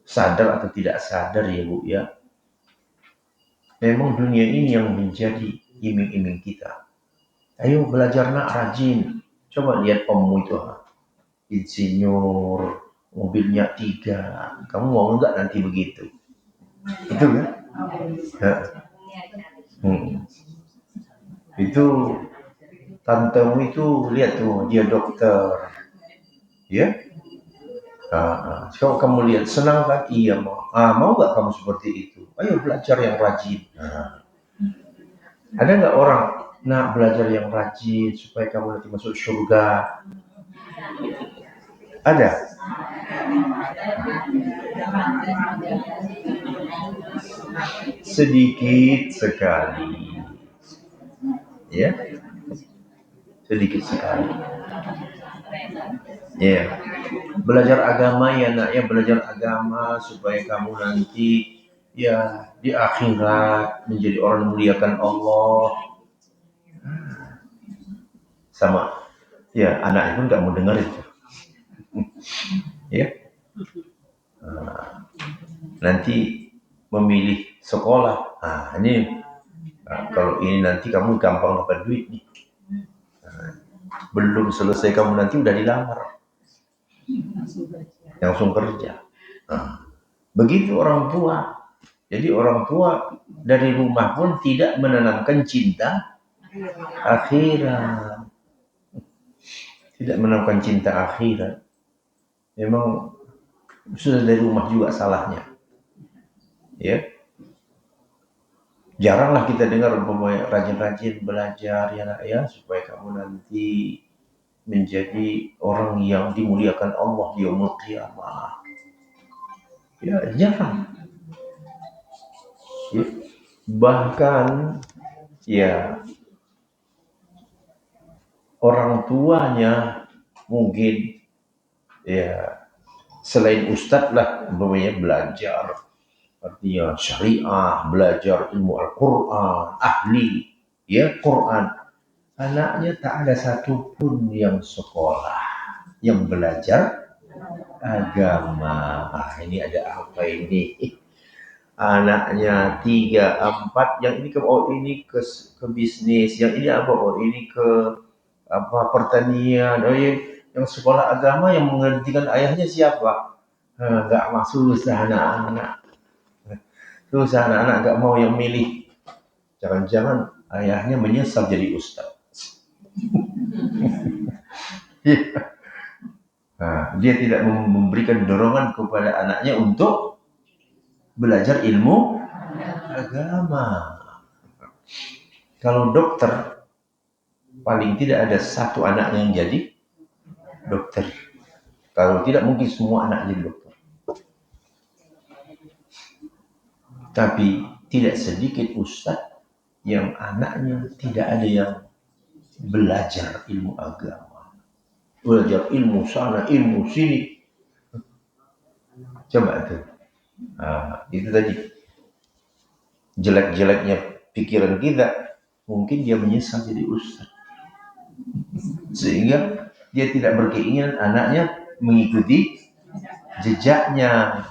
S1: sadar atau tidak sadar ya Bu ya, memang dunia ini yang menjadi iming-iming kita. Ayo belajar nak, rajin. Coba lihat ommu itu, insinyur, mobilnya 3. Kamu mau nggak nanti begitu? Itu kan? Itu tantemu itu lihat tuh, dia dokter, ya. Kalau kamu lihat senang kan? Iya mau. Mau nggak kamu seperti itu? Ayo belajar yang rajin. Ada nggak orang belajar yang rajin supaya kamu nanti masuk surga? Ada. Sedikit sekali. Ya. Sedikit sekali. Ya. Belajar agama ya nak, ya belajar agama supaya kamu nanti ya di akhirat menjadi orang yang memuliakan Allah. Sama ya, anak itu nggak mau dengar itu. Ya. Nanti memilih sekolah. Kalau ini nanti kamu gampang dapat duit nih. Belum selesai kamu nanti udah dilamar. Langsung kerja. Begitu orang tua. Jadi orang tua dari rumah pun tidak menanamkan cinta akhirat. Tidak menanamkan cinta akhirat. Memang sudah dari rumah juga salahnya. Ya. Jaranglah kita dengar rajin-rajin belajar ya nak ya, supaya kamu nanti menjadi orang yang dimuliakan Allah di yaumul qiyamah. Ya, jarang. Ya. Bahkan ya orang tuanya mungkin ya selain ustadz lah belajar artinya syariah, belajar ilmu Al-Quran, ahli ya Quran, anaknya tak ada satupun yang sekolah. yang belajar agama. Ini ada apa ini? Anaknya 3, 4, yang ini ke bisnis, yang ini apa? Oh, ini ke apa pertanian. Oh, yang sekolah agama yang menggantikan ayahnya siapa? Nggak masuk, susah anak-anak. Susah anak-anak nggak mau yang milih. Jangan-jangan ayahnya menyesal jadi ustaz. Nah, dia tidak memberikan dorongan kepada anaknya untuk belajar ilmu agama. Kalau dokter, paling tidak ada satu anak yang jadi dokter. Kalau tidak, mungkin semua anak jadi dokter. Tapi tidak sedikit ustaz yang anaknya tidak ada yang belajar ilmu agama. Belajar ilmu sana, ilmu sini. Coba itu. Itu tadi. Jelek-jeleknya pikiran kita, mungkin dia menyesal jadi ustaz. Sehingga dia tidak berkeinginan anaknya mengikuti jejaknya.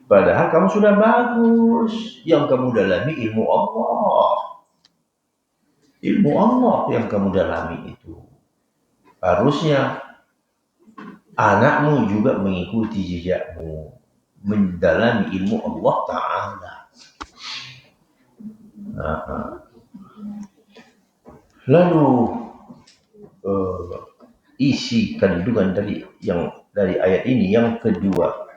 S1: Padahal kamu sudah bagus. Yang kamu dalami ilmu Allah. Ilmu Allah yang kamu dalami itu. Harusnya anakmu juga mengikuti jejakmu, mendalami ilmu Allah Ta'ala. Lalu isi kandungan dari ayat ini yang kedua,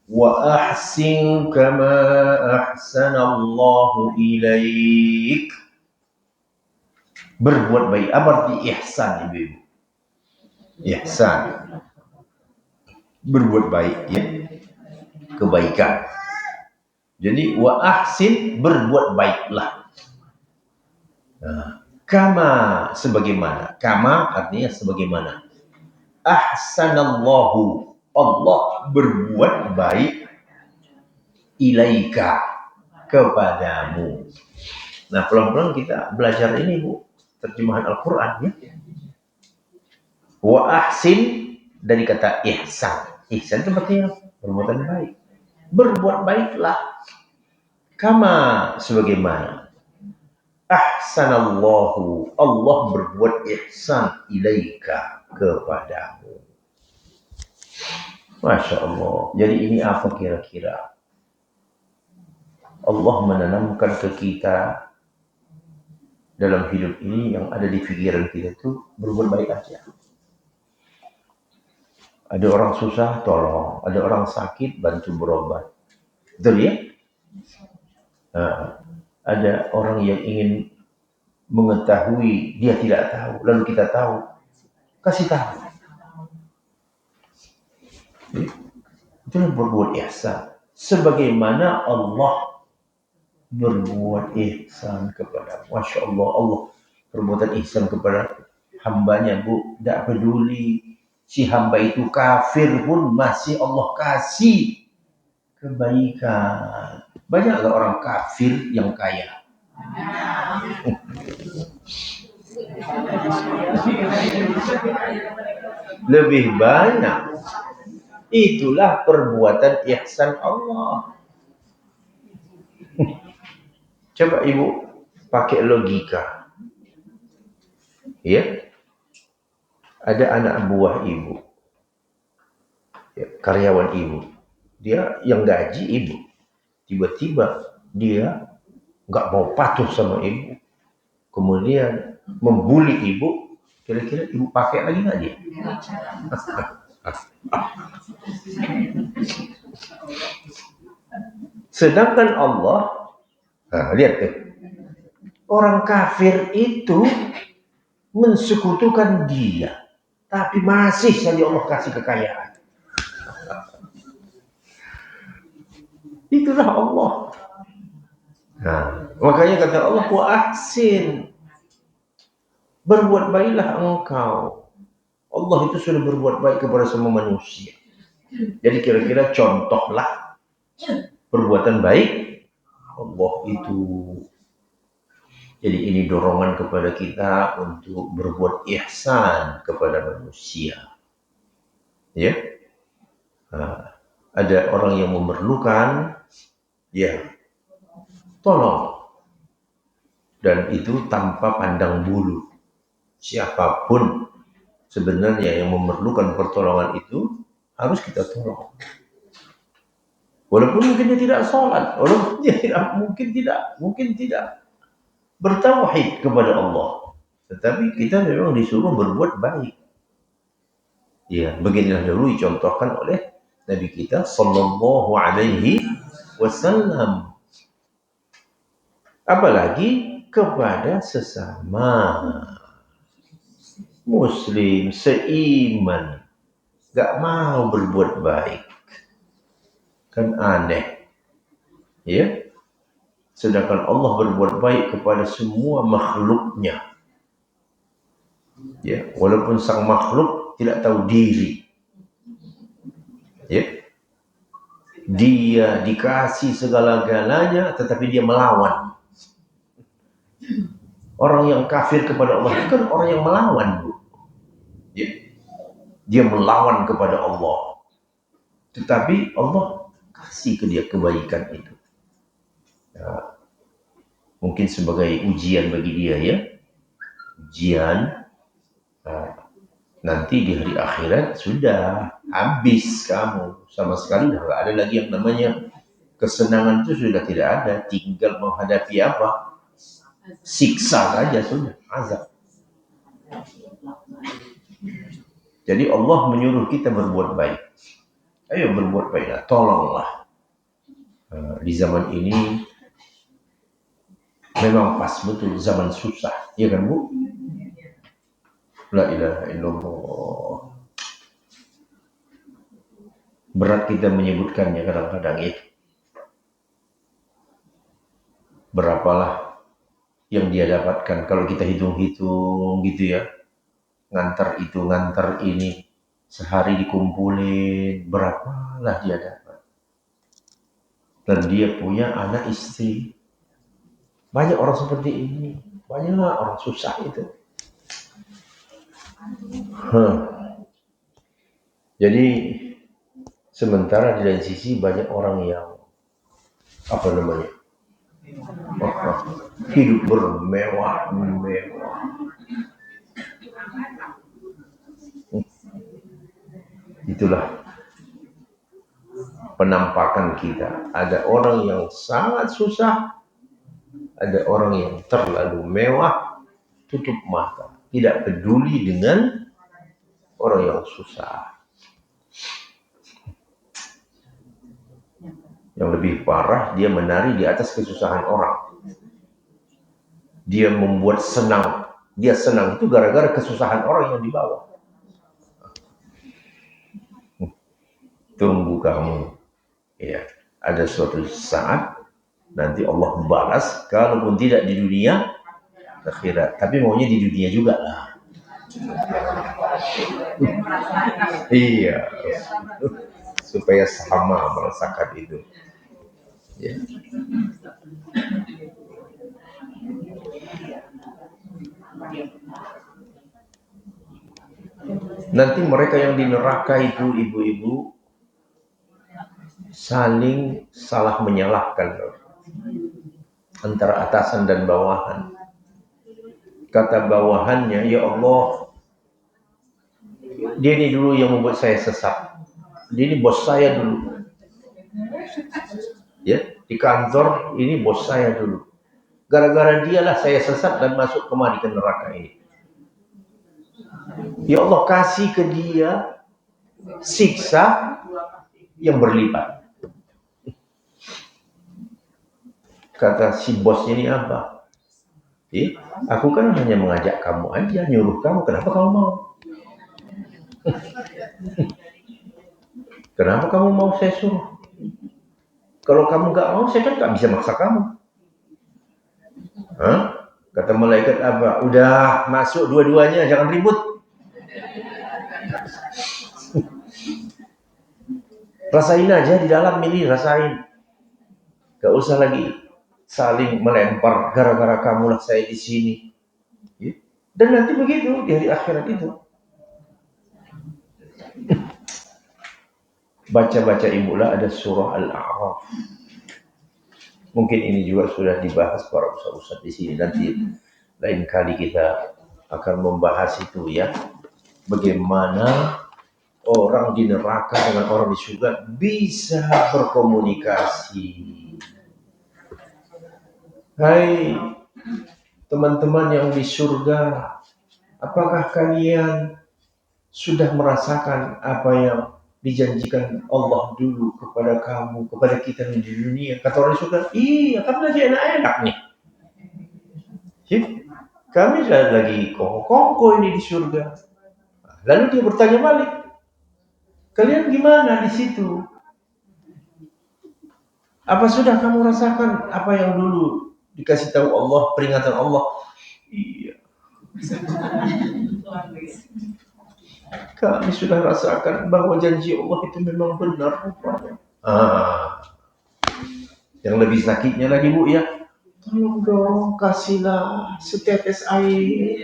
S1: wa ahsin kama ahsanallahu ilaik. Berbuat baik. Apa arti ihsan, ibu-ibu? Ihsan, berbuat baik, ya, kebaikan. Jadi wa ahsin, berbuat baiklah. Kama, sebagaimana. Kama artinya sebagaimana. Ahsanallahu, Allah berbuat baik, ilaika, kepadamu. Nah, pelan-pelan kita belajar ini, Bu, terjemahan Al-Quran, ya. Wa ahsin dari kata ihsan. Ihsan itu artinya perbuatan baik. Berbuat baiklah. Kama, sebagaimana. Ahsanallahu, Allah berbuat ihsan, ilaika, kepadamu. Masya Allah. Jadi ini apa kira-kira? Allah menanamkan ke kita dalam hidup ini, yang ada di pikiran kita itu berbuat baik aja. Ada orang susah, tolong. Ada orang sakit, bantu berobat. Betul ya? Ada orang yang ingin mengetahui, dia tidak tahu, lalu kita tahu, kasih tahu. Itulah berbuat ihsan. Sebagaimana Allah berbuat ihsan kepada, Masya Allah, Allah perbuatan ihsan kepada hambanya, Bu. Tidak peduli si hamba itu kafir pun masih Allah kasih kebaikan. Banyaklah orang kafir yang kaya. Lebih banyak. Itulah perbuatan ihsan Allah. Coba ibu pakai logika. Ya. Ada anak buah ibu. Ya, karyawan ibu. Dia yang gaji ibu. Tiba-tiba dia nggak mau patuh sama ibu. Kemudian membuli ibu. Kira-kira ibu pakai lagi nggak dia? Sedangkan Allah, lihat tuh, orang kafir itu mensekutukan dia, tapi masih saja Allah kasih kekayaan. Itulah Allah. Nah, makanya kata Allah, wa ahsin, berbuat baiklah engkau. Allah itu sudah berbuat baik kepada semua manusia. Jadi kira-kira contohlah perbuatan baik Allah itu. Jadi ini dorongan kepada kita untuk berbuat ihsan kepada manusia. Ya, ada orang yang memerlukan, ya tolong. Dan itu tanpa pandang bulu. Siapapun sebenarnya yang memerlukan pertolongan itu harus kita tolong. Walaupun mungkin dia tidak sholat, walaupun dia mungkin tidak bertauhid kepada Allah, tetapi kita memang disuruh berbuat baik. Ya, beginilah dulu dicontohkan oleh Nabi kita Sallallahu Alaihi Wasallam. Apalagi kepada sesama Muslim seiman, gak mau berbuat baik, kan aneh, ya. Sedangkan Allah berbuat baik kepada semua makhluknya. Ya, walaupun sang makhluk tidak tahu diri. Ya. Dia dikasih segala-galanya tetapi dia melawan. Orang yang kafir kepada Allah itu kan orang yang melawan. Ya. Dia melawan kepada Allah. Tetapi Allah kasih ke dia kebaikan itu. Ya. Mungkin sebagai ujian bagi dia, ya. Ujian. Nanti di hari akhirat sudah habis kamu, sama sekali nggak ada lagi yang namanya kesenangan, itu sudah tidak ada, tinggal menghadapi apa? Siksa saja sudah, azab. Jadi Allah menyuruh kita berbuat baik. Ayo berbuat baiklah, tolonglah. Di zaman ini memang pas betul zaman susah, ya kan Bu? La ilaha illallah. Berat kita menyebutkannya kadang-kadang, ya. Berapalah yang dia dapatkan kalau kita hitung-hitung gitu, ya. Ngantar itu, ngantar ini, sehari dikumpulin, berapalah dia dapat. Dan dia punya anak istri. Banyak orang seperti ini, banyak orang susah itu. Jadi sementara di lain sisi banyak orang yang hidup bermewah-mewah. Itulah penampakan kita. Ada orang yang sangat susah, ada orang yang terlalu mewah, tutup mata, tidak peduli dengan orang yang susah. Yang lebih parah, dia menari di atas kesusahan orang. Dia membuat senang. Dia senang itu gara-gara kesusahan orang yang di bawah. Tunggu kamu. Ya, ada suatu saat nanti Allah balas, kalaupun tidak di dunia, akhirat. Tapi maunya di dunia juga lah. Iya. Supaya sama merasakan itu. Ya. Nanti mereka yang di neraka itu, ibu-ibu, saling salah menyalahkan antara atasan dan bawahan. Kata bawahannya, ya Allah, dia ini dulu yang membuat saya sesat. Dia ini bos saya dulu. Ya, di kantor ini bos saya dulu. Gara-gara dialah saya sesat dan masuk kemari ke neraka ini. Ya Allah, kasih ke dia siksa yang berlipat. Kata si bosnya ini apa? Aku kan hanya mengajak kamu aja, nyuruh kamu, kenapa kamu mau? Kenapa kamu mau saya suruh? Kalau kamu gak mau, saya kan gak bisa maksa kamu. Kata malaikat apa? Udah masuk dua-duanya, jangan ribut. Rasain aja di dalam ini, rasain. Gak usah lagi saling melempar, gara-gara kamulah saya di sini. Ya. Dan nanti begitu di hari akhirat itu. Baca-baca ibulah ada surah Al-A'raf. Mungkin ini juga sudah dibahas para ustaz-ustaz di sini. Nanti lain kali kita akan membahas itu ya. Bagaimana orang di neraka dengan orang di surga bisa berkomunikasi. Hai teman-teman yang di surga, apakah kalian sudah merasakan apa yang dijanjikan Allah dulu kepada kamu, kepada kita di dunia? Kata orang di surga, iya, kan lagi enak-enak nih. Kami lagi kongko ini di surga. Lalu dia bertanya balik, kalian gimana di situ? Apa sudah kamu rasakan apa yang dulu dikasih tahu Allah, peringatan Allah? Iya. Kami sudah rasakan bahwa janji Allah itu memang benar. Yang lebih sakitnya lagi Bu ya, tolong dong kasihlah setetes air.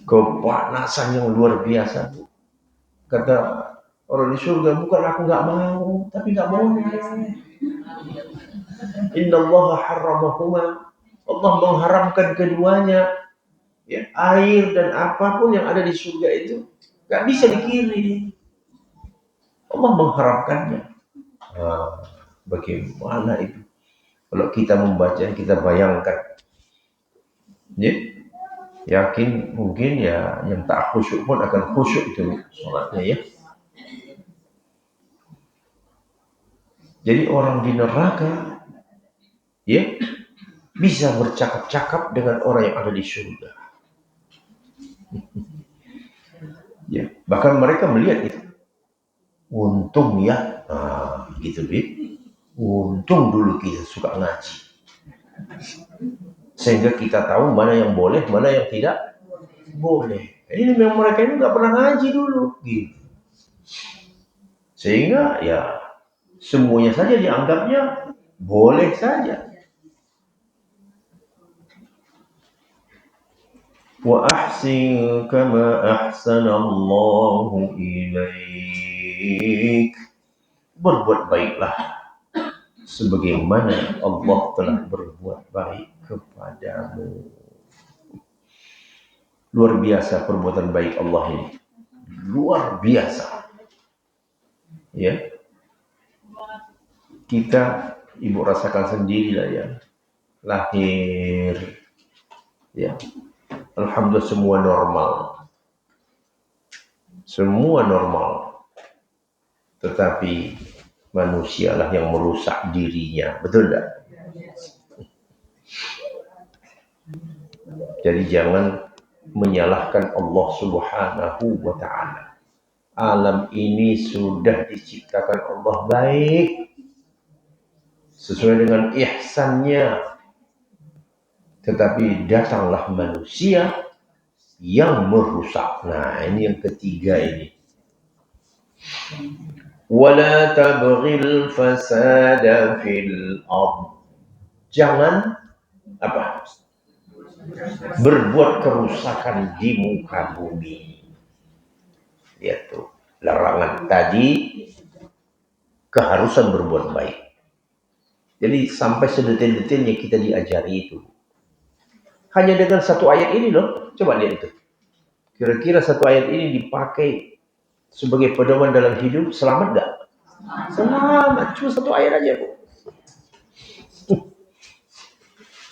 S1: Kepanasan yang luar biasa Bu. Kata orang di surga, bukan aku nggak mau, tapi nggak mau. Inna Allah harramahuma. Allah mengharamkan keduanya. Ya, air dan apapun yang ada di surga itu nggak bisa dikirim. Allah mengharamkannya. Bagaimana itu? Kalau kita membaca, kita bayangkan. Ya, yakin mungkin ya yang tak khusyuk pun akan khusyuk itu sholatnya ya. Jadi orang di neraka ya bisa bercakap-cakap dengan orang yang ada di surga. Ya, bahkan mereka melihat itu. Untung ya, gitu Bib. Untung dulu kita suka ngaji. Sehingga kita tahu mana yang boleh, mana yang tidak boleh. Ini memang mereka ini nggak pernah ngaji dulu, gitu. Sehingga ya semuanya saja dianggapnya boleh saja. Wa ahsin kama ahsanallahu ilaik. Berbuat baiklah sebagaimana Allah telah berbuat baik kepadamu. Luar biasa perbuatan baik Allah ini. Luar biasa. Ya. Kita ibu rasakan sendiri lah ya. Lahir. Ya. Alhamdulillah semua normal. Semua normal. Tetapi manusialah yang merusak dirinya. Betul tak? Jadi jangan menyalahkan Allah Subhanahu wa ta'ala. Alam ini sudah diciptakan Allah baik. Sesuai dengan ihsannya. Tetapi datanglah manusia yang merusak. Nah, ini yang ketiga ini. Wala tabghil fasada fil ard. Jangan apa? Berbuat kerusakan di muka bumi. Yaitu larangan tadi, keharusan berbuat baik. Jadi sampai sedetil-detilnya kita diajari itu. Hanya dengan satu ayat ini loh, coba lihat itu. Kira-kira satu ayat ini dipakai sebagai pedoman dalam hidup, selamat gak? Selamat, cuma satu ayat aja Bu.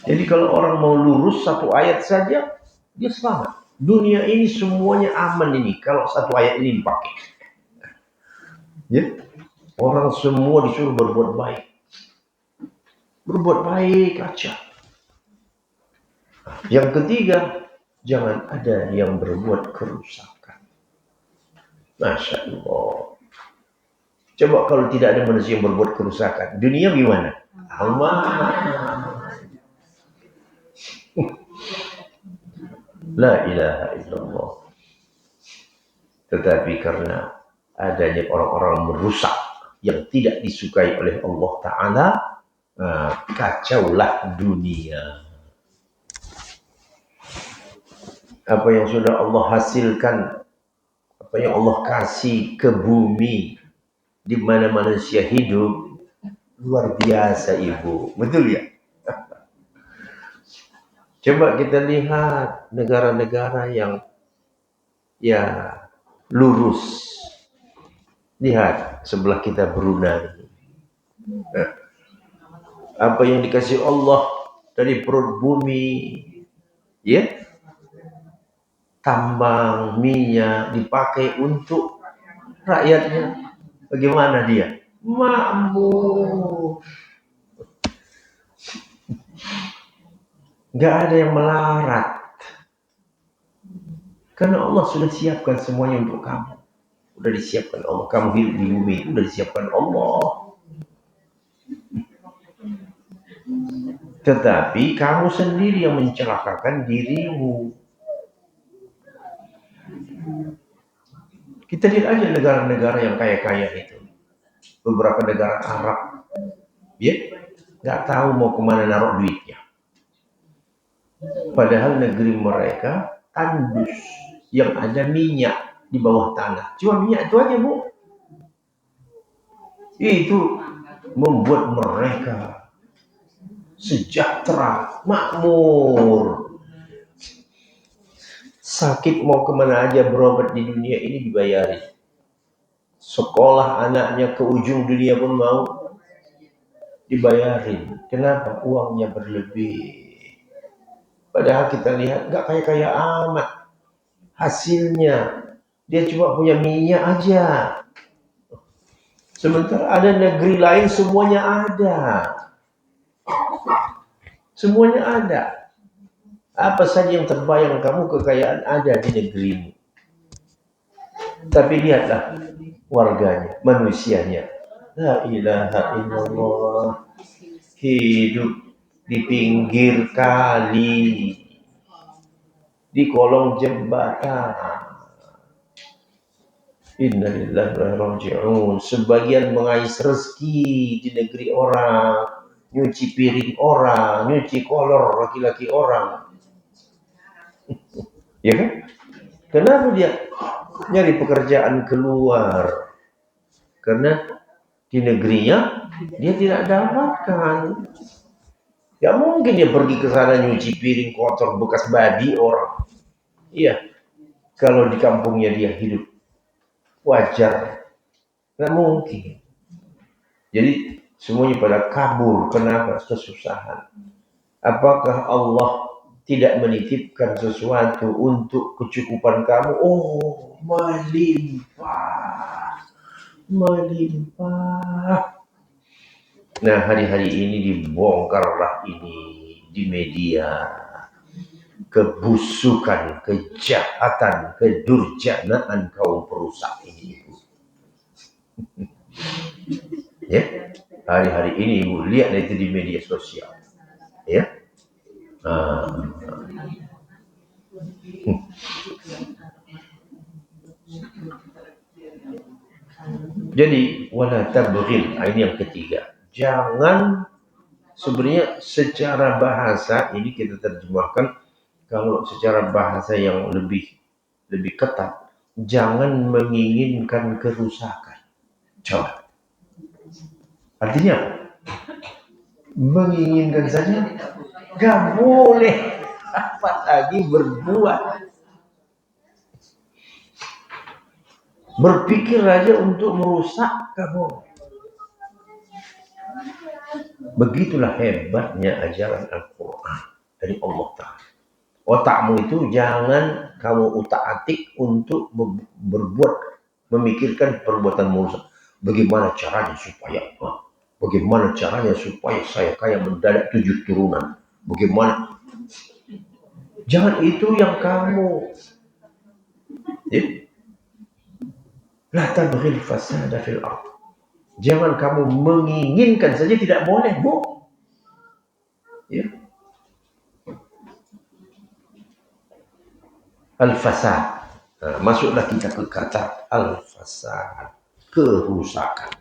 S1: Jadi kalau orang mau lurus satu ayat saja, dia selamat. Dunia ini semuanya aman ini kalau satu ayat ini dipakai. Ya, orang semua disuruh berbuat baik. Berbuat baik aja. Yang ketiga, jangan ada yang berbuat kerusakan. Masya Allah. Coba kalau tidak ada manusia yang berbuat kerusakan, dunia gimana? Aman. La ilaha illallah. Tetapi karena adanya orang-orang merusak, yang tidak disukai oleh Allah Ta'ala, kacaulah dunia. Apa yang sudah Allah hasilkan, apa yang Allah kasih ke bumi, di mana manusia hidup, luar biasa Ibu. Betul ya? Coba kita lihat negara-negara yang ya lurus. Lihat sebelah kita Brunei. Apa yang dikasih Allah dari perut bumi, ya, tambang minyak dipakai untuk rakyatnya. Bagaimana dia? Makmur. Nggak ada yang melarat. Karena Allah sudah siapkan semuanya untuk kamu. Sudah disiapkan Allah. Kamu hidup di bumi itu sudah disiapkan Allah. Tetapi kamu sendiri yang mencelakakan dirimu. Kita lihat aja negara-negara yang kaya-kaya itu. Beberapa negara Arab, ya, nggak tahu mau kemana naruh duitnya. Padahal negeri mereka tandus yang ada minyak di bawah tanah. Cuma minyak itu aja, Bu. Itu membuat mereka sejahtera, makmur. Sakit mau kemana aja berobat di dunia ini dibayari. Sekolah anaknya ke ujung dunia pun mau dibayarin. Kenapa? Uangnya berlebih. Padahal kita lihat nggak kaya-kaya amat. Hasilnya dia cuma punya minyak aja. Sementara ada negeri lain semuanya ada. Semuanya ada. Apa saja yang terbayang kamu kekayaan ada di negerimu. Tapi lihatlah warganya, manusianya. La ilaha illallah. Hidup di pinggir kali, di kolong jembatan. Innalillahi wa inna ilaihi raji'un. Sebagian mengais rezeki di negeri orang, nyuci piring orang, nyuci kolor laki-laki orang. Ya kan? Kenapa dia nyari pekerjaan keluar? Karena di negerinya dia tidak dapatkan. Ya mungkin dia pergi ke sana nyuci piring kotor bekas babi orang. Iya, kalau di kampungnya dia hidup wajar, nggak mungkin. Jadi semuanya pada kabur. Kenapa? Kesusahan. Apakah Allah tidak menitipkan sesuatu untuk kecukupan kamu? Oh, melimpah, melimpah. Nah, hari-hari ini dibongkarlah ini di media. Kebusukan, kejahatan, kedurjanaan kaum perusak ini, Ibu. Ya, hari-hari ini Ibu lihat itu di media sosial. Ya. Jadi wala tabghil, ini yang ketiga. Jangan, sebenarnya secara bahasa ini kita terjemahkan, kalau secara bahasa yang lebih ketat, jangan menginginkan kerusakan. Coba. Artinya apa? Menginginkan saja gak boleh, apalagi berbuat. Berpikir aja untuk merusak gak boleh. Begitulah hebatnya ajaran Al-Quran dari Allah Ta'ala. Otakmu itu jangan kamu utak-atik untuk berbuat, memikirkan perbuatan merusak. Bagaimana caranya supaya saya kaya mendadak 7 turunan. Bagaimana? Jangan itu yang kamu. Ya? La tabghil fasada fil ardh. Jangan kamu menginginkan saja, tidak boleh, Bu. Ya. Al-fasad. Nah, masuklah kita ke kata al-fasad, kerusakan.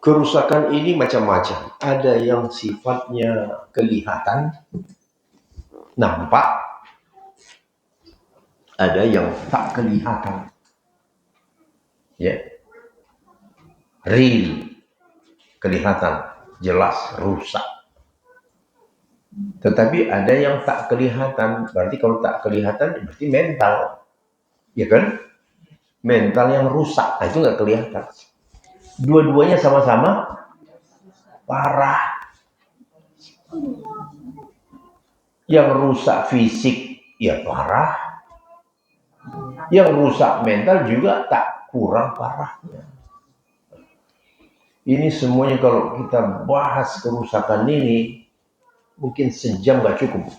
S1: Kerusakan ini macam-macam. Ada yang sifatnya kelihatan, nampak. Ada yang tak kelihatan. Ya. Real. Kelihatan. Jelas rusak. Tetapi ada yang tak kelihatan. Berarti kalau tak kelihatan, berarti mental. Ya kan? Mental yang rusak. Nah, itu nggak kelihatan. Dua-duanya sama-sama parah. Yang rusak fisik, ya parah. Yang rusak mental juga tak kurang parahnya. Ini semuanya kalau kita bahas kerusakan ini, mungkin sejam nggak cukup.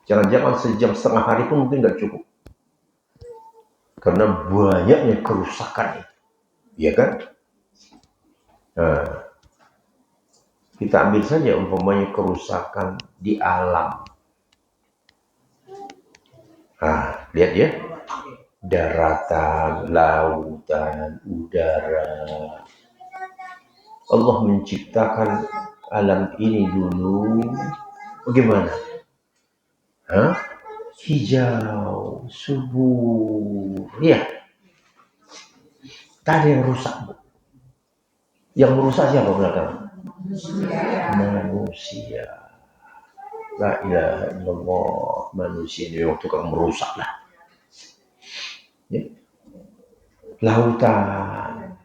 S1: Jangan-jangan sejam setengah hari pun mungkin nggak cukup. Karena banyaknya kerusakan itu. Ya kan? Nah, kita ambil saja umpamanya kerusakan di alam. Nah, lihat ya. Daratan, lautan, udara. Allah menciptakan alam ini dulu. Bagaimana? Hijau, subur. Ya. Tak ada yang rusak. Yang merusak siapa belakang? Manusia. La ilaha illallah. Manusia ini yang tukang merusak lah. Ya. Lautan.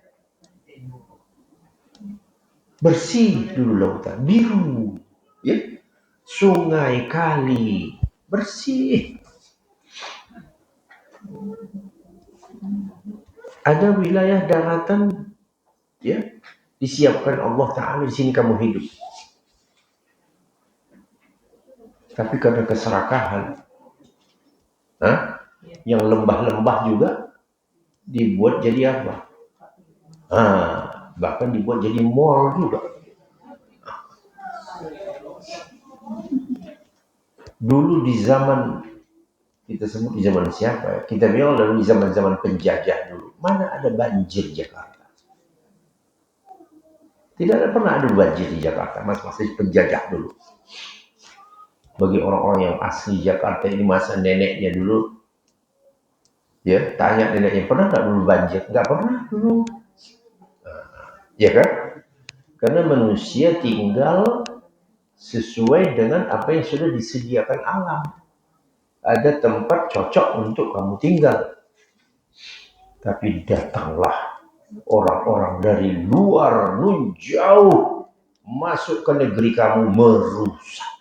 S1: Bersih dulu lautan. Biru. Ya. Sungai, kali. Bersih. Ada wilayah daratan, ya, disiapkan Allah Ta'ala, di sini kamu hidup. Tapi karena keserakahan, yang lembah-lembah juga dibuat jadi apa? Bahkan dibuat jadi mall juga. Dulu di zaman, kita sebut di zaman siapa ya? Kita bilang lalu di zaman-zaman penjajah dulu. Mana ada banjir Jakarta? Tidak ada, pernah ada banjir di Jakarta, masa-masa penjajah dulu. Bagi orang-orang yang asli Jakarta ini, masa neneknya dulu, ya, tanya neneknya, pernah nggak dulu banjir? Nggak pernah dulu. Ya kan? Karena manusia tinggal sesuai dengan apa yang sudah disediakan alam. Ada tempat cocok untuk kamu tinggal. Tapi datanglah orang-orang dari luar, jauh, masuk ke negeri kamu, merusak.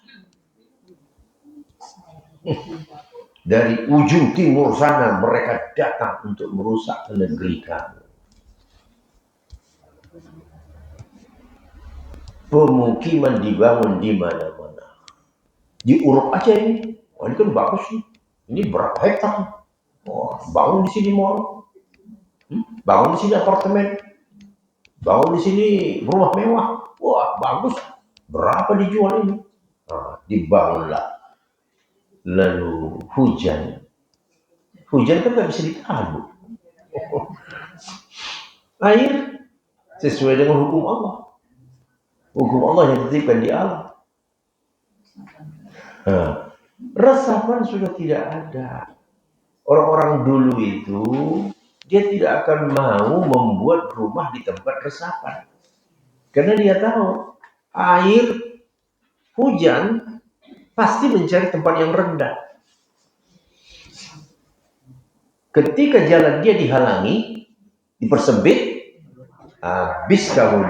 S1: Dari ujung timur sana mereka datang untuk merusak negeri kamu. Pemukiman dibangun di mana-mana. Diuruk aja ini. Oh, ini kan bagus nih. Ini berapa hektar? Oh, bangun di sini mall. Bangun di sini apartemen. Bangun di sini rumah mewah. Wah, bagus. Berapa dijual ini? Dibangunlah. Lalu hujan. Hujan kan nggak bisa ditahan. Air sesuai dengan hukum Allah. Hukum Allah yang ditetapkan di alam. Resapan sudah tidak ada. Orang-orang dulu itu, dia tidak akan mau membuat rumah di tempat resapan. Karena dia tahu, air hujan pasti mencari tempat yang rendah. Ketika jalan dia dihalangi, dipersempit, habis kamu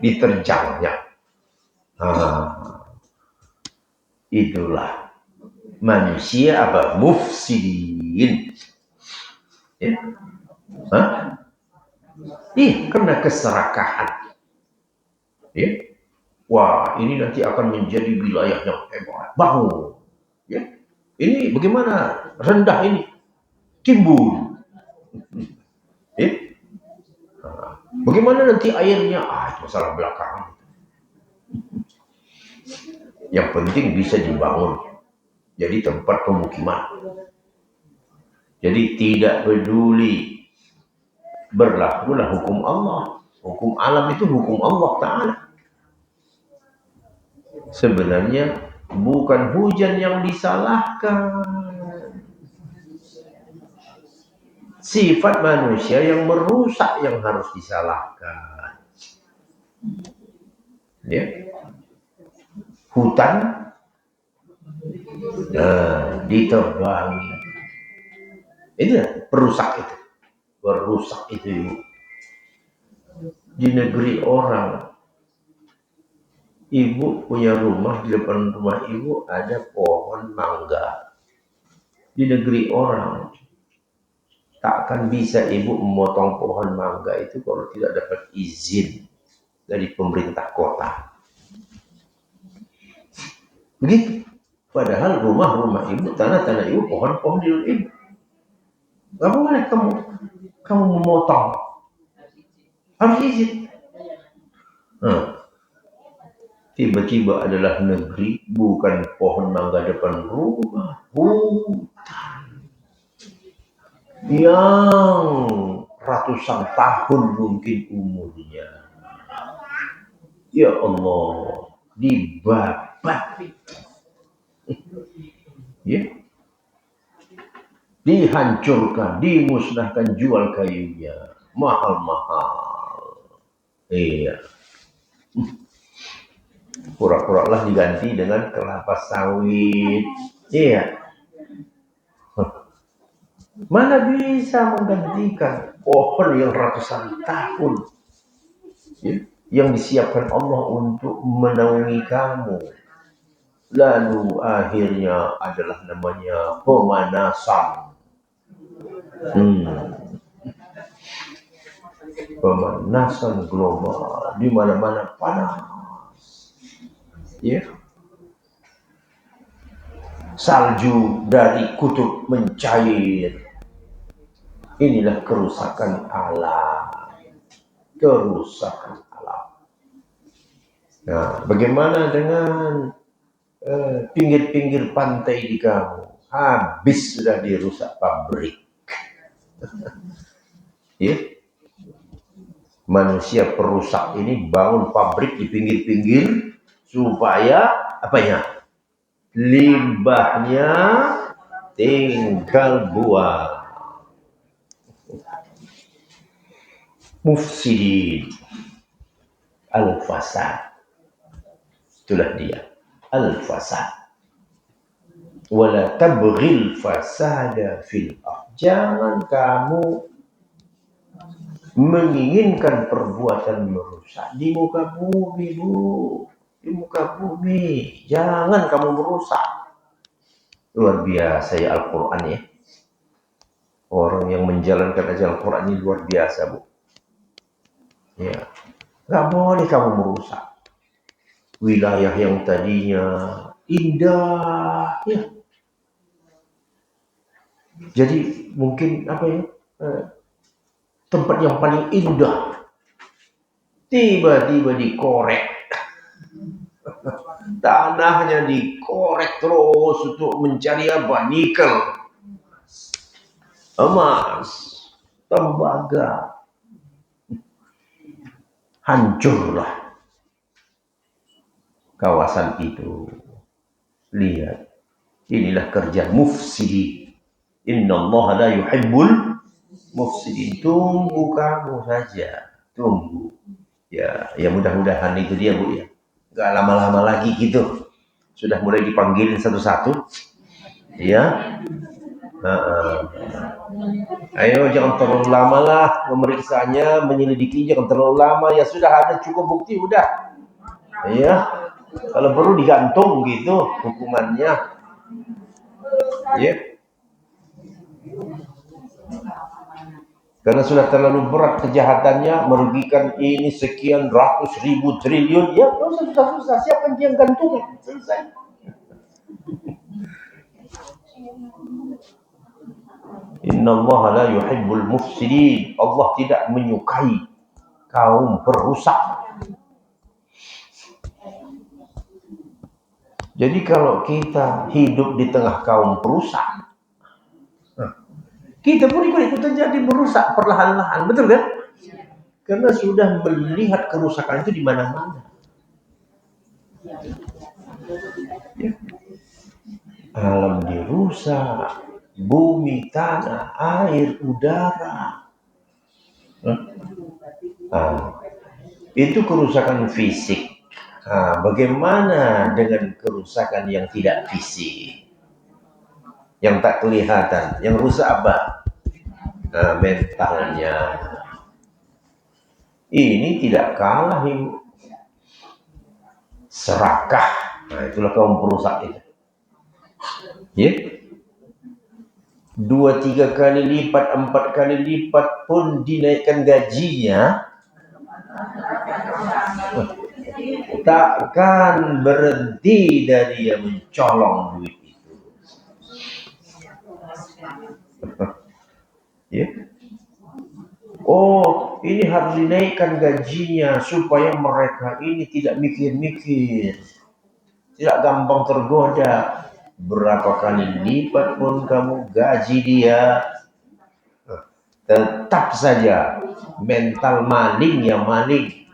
S1: diterjangnya. Itulah manusia apa? Mufsidin. Ya? Karena keserakahan. Ya? Wah, ini nanti akan menjadi wilayah yang hebat. Bangun. Ya? Ini bagaimana? Rendah ini. Timbul. Ya? Bagaimana nanti airnya? Itu masalah belakangan. Yang penting bisa dibangun. Jadi tempat pemukiman. Jadi tidak peduli, berlakulah hukum Allah. Hukum alam itu hukum Allah Ta'ala. Sebenarnya bukan hujan yang disalahkan, sifat manusia yang merusak yang harus disalahkan. Ya. Hutan ditebangi, itu perusak itu, berusak itu. Di negeri orang, ibu punya rumah, di depan rumah ibu ada pohon mangga. Di negeri orang tak akan bisa ibu memotong pohon mangga itu kalau tidak dapat izin dari pemerintah kota. Begitu. Padahal rumah-rumah ibu, tanah-tanah ibu, pohon-pohon di rumah ibu. Gak boleh kamu memotong. Harus izin. Tiba-tiba adalah negeri, bukan pohon mangga depan rumah, hutan yang ratusan tahun mungkin umurnya. Ya Allah, dibabat, ya, dihancurkan, dimusnahkan, jual kayunya mahal-mahal. Iya. Pura-pura lah diganti dengan kelapa sawit. Iya. Mana bisa menggantikan pohon yang ratusan tahun, ya, yang disiapkan Allah untuk menaungi kamu. Lalu akhirnya adalah namanya pemanasan. Pemanasan global, di mana-mana panas. Ya. Salju dari kutub mencair. Inilah kerusakan alam. Kerusakan alam. Nah, bagaimana dengan pinggir-pinggir pantai di kamu? Habis sudah dirusak pabrik. Ya. Manusia perusak ini bangun pabrik di pinggir-pinggir supaya apanya? Limbahnya tinggal buang. Mufsidin, al-fasad. Itulah dia, al-fasad. Wala tabghil fasada fil ardh. Jangan kamu menginginkan perbuatan merusak di muka bumi, Bu. Di muka bumi. Jangan kamu merusak. Luar biasa ya Al-Quran ya. Orang yang menjalankan ajaran Al-Quran ini luar biasa, Bu. Ya. Gak boleh kamu merusak wilayah yang tadinya indah, ya. Jadi mungkin apa ya, tempat yang paling indah tiba-tiba dikorek, tanahnya dikorek terus untuk mencari apa? Nikel, emas, tembaga. Hancurlah kawasan itu. Lihat, inilah kerja mufsidin. Innallaha la yuhibbul mufsidin. Tunggu kamu saja, tunggu. Ya mudah-mudahan itu dia, Bu ya. Gak lama-lama lagi gitu. Sudah mulai dipanggilin satu-satu. Ya. Ayo jangan terlalu lama lah memeriksanya, menyelidiki, jangan terlalu lama. Ya sudah ada cukup bukti, udah. Ya. Kalau perlu digantung gitu hukumannya. Ya. Karena sudah terlalu berat kejahatannya, merugikan ini sekian ratus ribu triliun. Ya, susah. Siapa yang gantung? Selesai. Innallaha la yuhibbul mufsidin. Allah tidak menyukai kaum perusak. Jadi kalau kita hidup di tengah kaum perusak, Kita pun ikut-ikutan jadi merusak perlahan-lahan, betul kan? Karena sudah melihat kerusakan itu di mana-mana. Ya. Alam dirusak, bumi, tanah, air, udara. Itu kerusakan fisik. Bagaimana dengan kerusakan yang tidak fisik, yang tak kelihatan, yang rusak apa? Mentalnya. Ini tidak kalah serakah. Itulah kaum perusak itu. Ya, 2-3 kali lipat, 4 kali lipat pun dinaikkan gajinya, takkan berhenti dari yang mencolong duit itu. Ya. Oh, ini harus dinaikkan gajinya supaya mereka ini tidak mikir-mikir, tidak gampang tergoda. Berapa kali lipat pun kamu gaji dia, tetap saja mental maling yang maling.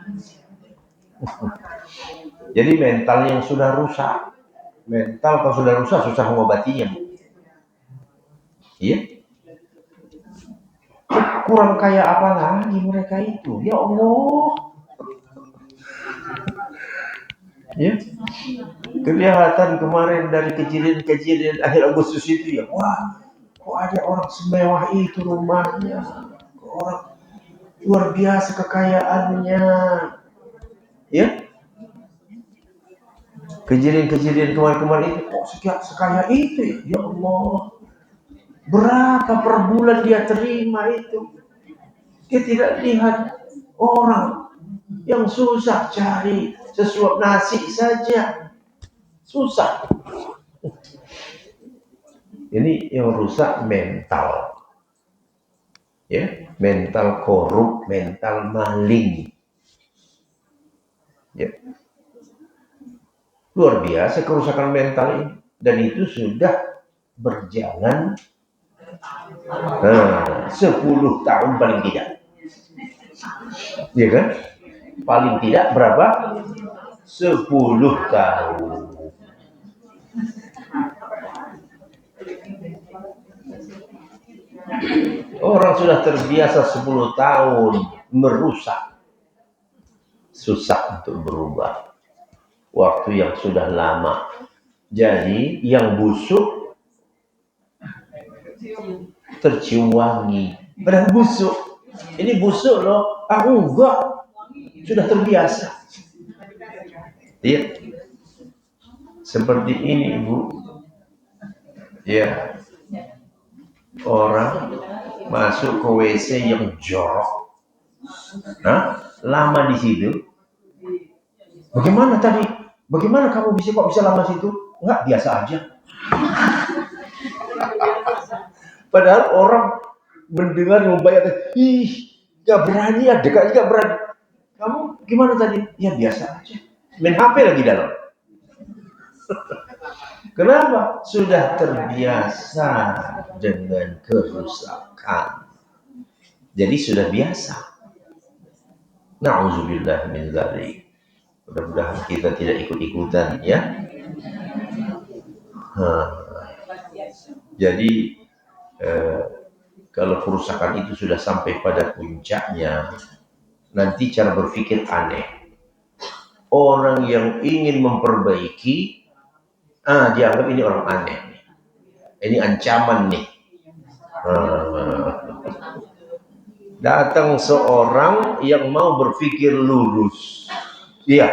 S1: Jadi mental yang sudah rusak, mental kalau sudah rusak susah mengobatinya. Iya. Kurang kaya apa lagi mereka itu? Ya Allah. Ya. Kelihatan kemarin dari kejadian akhir Agustus itu ya, wah, kok ada orang semewah itu rumahnya, orang luar biasa kekayaannya, ya. Kejadian kemarin itu kok sekaya itu ya, ya Allah. Berapa per bulan dia terima itu? Dia tidak lihat orang yang susah cari sesuap nasi saja, susah. Ini yang rusak mental, ya, mental korup, mental maling, ya. Luar biasa kerusakan mental ini, dan itu sudah berjalan 10 tahun paling tidak, ya kan? Paling tidak berapa? 10 tahun. Orang sudah terbiasa 10 tahun merusak, susah untuk berubah. Waktu yang sudah lama. Jadi yang busuk tercium wangi. Padahal busuk. Ini busuk loh. Enggak. Sudah terbiasa. Lihat. Seperti ini Ibu. Ya. Orang masuk ke WC yang jorok. Lama di situ. Bagaimana tadi? Bagaimana kamu kok bisa lama situ? Enggak, biasa aja. Padahal orang mendengar membayangkan, gak berani ya, dekat gak berani. Kamu gimana tadi? Ya biasa aja. Main HP lagi dalam. Kenapa? Sudah terbiasa dengan kerusakan. Jadi sudah biasa. Na'udzubillah min dzalik. Mudah-mudahan kita tidak ikut-ikutan ya. Jadi kalau kerusakan itu sudah sampai pada puncaknya, nanti cara berpikir aneh. Orang yang ingin memperbaiki, dianggap ini orang aneh. Ini ancaman nih. Datang seorang yang mau berpikir lurus. Iya.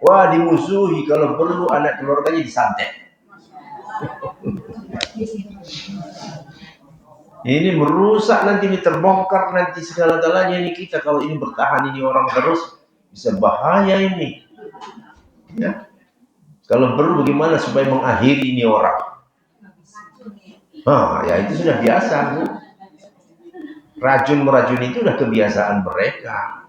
S1: Wah, dimusuhi, kalau perlu anak keluarganya disantet. Ini merusak, nanti ini terbongkar, nanti segala-galanya ini kita kalau ini bertahan ini orang terus bisa bahaya ini. Ya. Kalau perlu bagaimana supaya mengakhiri ini orang? Ya itu sudah biasa, Bu. Racun-meracun itu sudah kebiasaan mereka.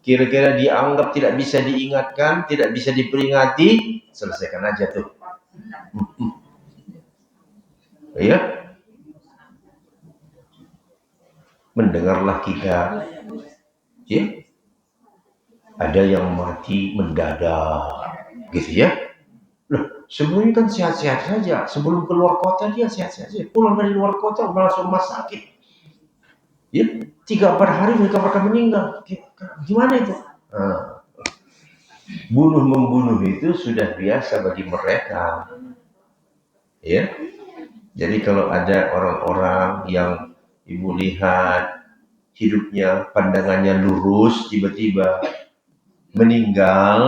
S1: Kira-kira dianggap tidak bisa diingatkan, tidak bisa diperingati, selesaikan aja tuh. Ya. mendengarlah kita, ya, ada yang mati mendadak, gitu ya. Loh, sebelumnya kan sehat-sehat saja, sebelum keluar kota dia sehat-sehat saja, pulang dari luar kota langsung rumah sakit, ya, 3-4 hari mereka akan meninggal. Gimana itu? Nah, bunuh membunuh itu sudah biasa bagi mereka, ya. Jadi kalau ada orang-orang yang ibu lihat hidupnya pandangannya lurus, tiba-tiba meninggal,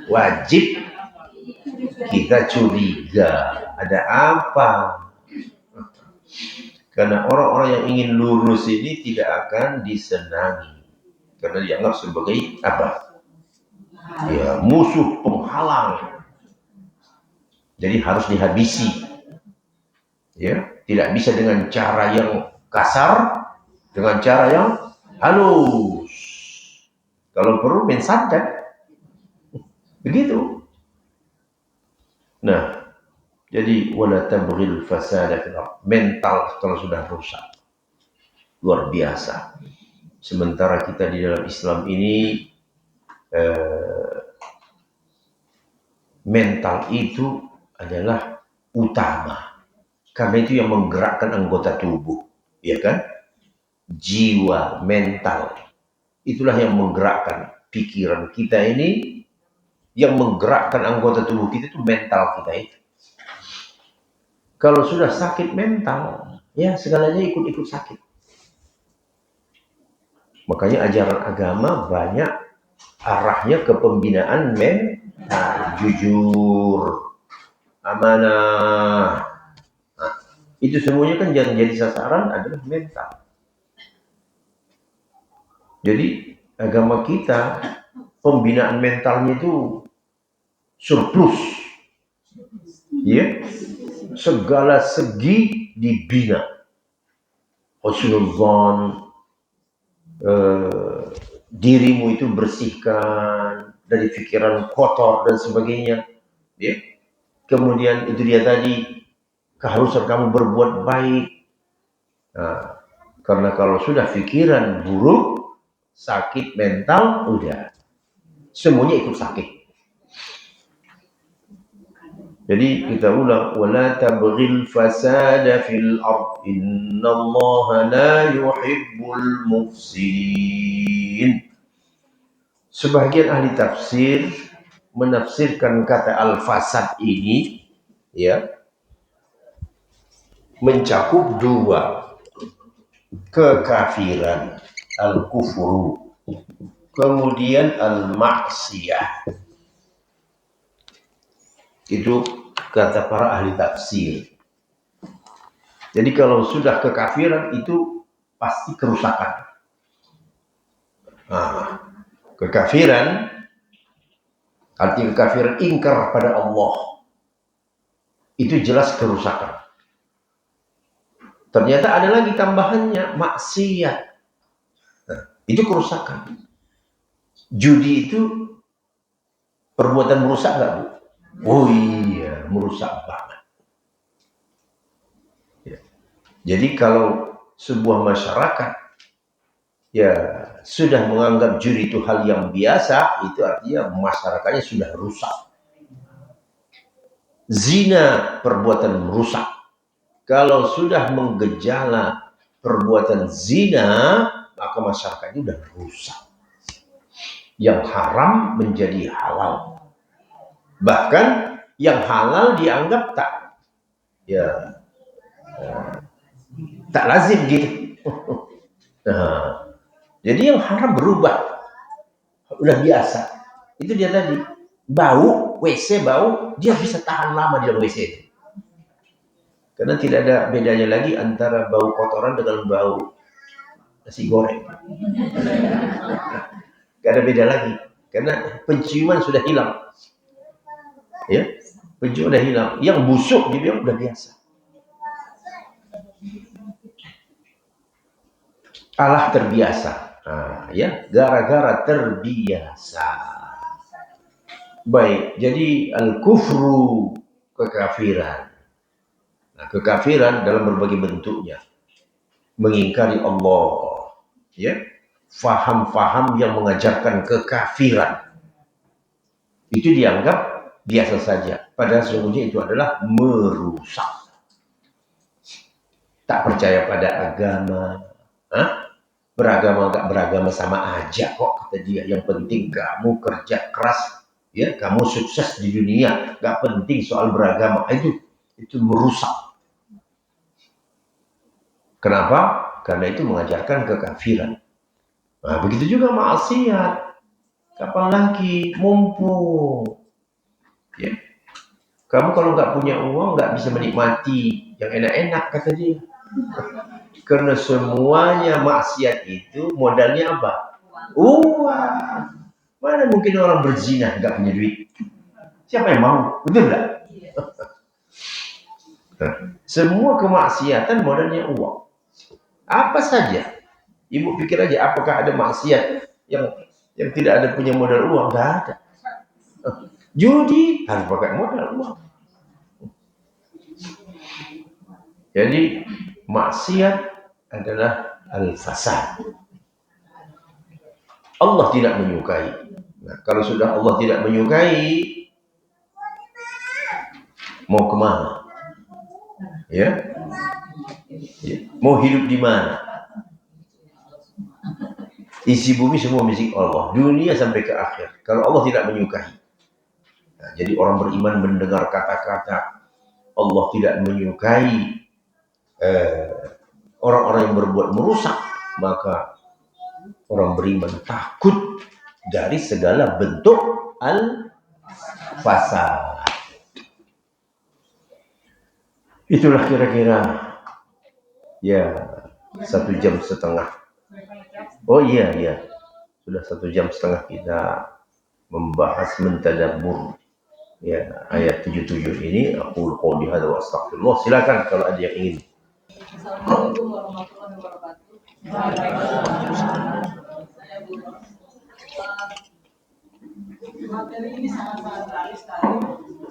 S1: wajib kita curiga ada apa. Karena orang-orang yang ingin lurus ini tidak akan disenangi, karena dianggap sebagai apa? Ya, musuh penghalang. Jadi harus dihabisi. Ya, tidak bisa dengan cara yang kasar, dengan cara yang halus. Kalau perlu mensadar. Begitu. Nah, jadi wala tabghil fasada fil ardh. Mental kalau sudah rusak luar biasa. Sementara kita di dalam Islam ini mental itu adalah utama. Karena itu yang menggerakkan anggota tubuh, ya kan? Jiwa, mental. Itulah yang menggerakkan pikiran kita ini, yang menggerakkan anggota tubuh kita itu mental kita itu. Kalau sudah sakit mental, ya segalanya ikut-ikut sakit. Makanya ajaran agama banyak arahnya ke pembinaan mental, jujur, amanah. Nah, itu semuanya kan yang jadi sasaran adalah mental. Jadi agama kita pembinaan mentalnya itu surplus, ya, segala segi dibina. Husnuzan, dirimu itu bersihkan dari pikiran kotor dan sebagainya, ya. Kemudian itu dia tadi, keharusan kamu berbuat baik. Nah, karena kalau sudah pikiran buruk, sakit mental, udah semuanya ikut sakit. Jadi kita ulang, wala tabghil fasada fil ardh innallaha la yuhibbul mufsidin. Sebagian ahli tafsir menafsirkan kata al-fasad ini, ya, mencakup dua, kekafiran, al-kufru, kemudian al-maksiyah. Itu kata para ahli tafsir. Jadi kalau sudah kekafiran itu pasti kerusakan. Nah, kekafiran arti kekafiran ingkar pada Allah, itu jelas kerusakan. Ternyata ada lagi tambahannya, maksiat. Nah, itu kerusakan. Judi itu perbuatan merusak nggak, Bu? Oh iya, merusak banget. Ya. Jadi kalau sebuah masyarakat ya sudah menganggap judi itu hal yang biasa, itu artinya masyarakatnya sudah rusak. Zina perbuatan merusak. Kalau sudah menggejala perbuatan zina, maka masyarakat itu sudah rusak. Yang haram menjadi halal. Bahkan yang halal dianggap tak lazim gitu. Nah, jadi yang haram berubah, udah biasa. Itu dia tadi, bau WC bau, dia bisa tahan lama di dalam WC itu. Karena tidak ada bedanya lagi antara bau kotoran dengan bau nasi goreng. Gak ada beda lagi, karena penciuman sudah hilang. Ya, penciuman sudah hilang. Yang busuk dia bilang udah biasa. Allah terbiasa. Nah, ya, gara-gara terbiasa. Baik, jadi al-kufru, kekafiran. Nah, kekafiran dalam berbagai bentuknya, mengingkari Allah, ya, faham-faham yang mengajarkan kekafiran, itu dianggap biasa saja. Padahal sesungguhnya itu adalah merusak. Tak percaya pada agama, beragama gak beragama sama aja kok, kata dia. Yang penting kamu kerja keras, ya, kamu sukses di dunia. Gak penting soal beragama. Itu merusak. Kenapa? Karena itu mengajarkan kekafiran. Nah, begitu juga maksiat. Kapan lagi? Mumpung. Ya. Kamu kalau nggak punya uang nggak bisa menikmati yang enak-enak, kata dia. Karena semuanya maksiat itu modalnya apa? Uang. Mana mungkin orang berzina nggak punya duit? Siapa yang mau? Betul nggak? Semua kemaksiatan modalnya uang. Apa saja. Ibu pikir aja, apakah ada maksiat yang tidak ada punya modal uang? Nggak ada. Judi harus pakai modal uang. Jadi maksiat adalah al-fasad. Allah tidak menyukai. Nah, kalau sudah Allah tidak menyukai, mau kemana? Ya, mau hidup di mana? Isi bumi semua milik Allah, dunia sampai ke akhir. Kalau Allah tidak menyukai, nah, jadi orang beriman mendengar kata-kata Allah tidak menyukai orang-orang yang berbuat merusak, maka orang beriman takut dari segala bentuk al-fasad. Itulah kira-kira ya 1,5 jam. Oh iya, sudah 1,5 jam kita membahas mentadabbur ya ayat 77 ini. Aku qouli hadza wa astaghfirullah. Silakan kalau ada yang ingin.
S2: Assalamualaikum warahmatullahi wabarakatuh. Materi ini sangat-sangat menarik sekali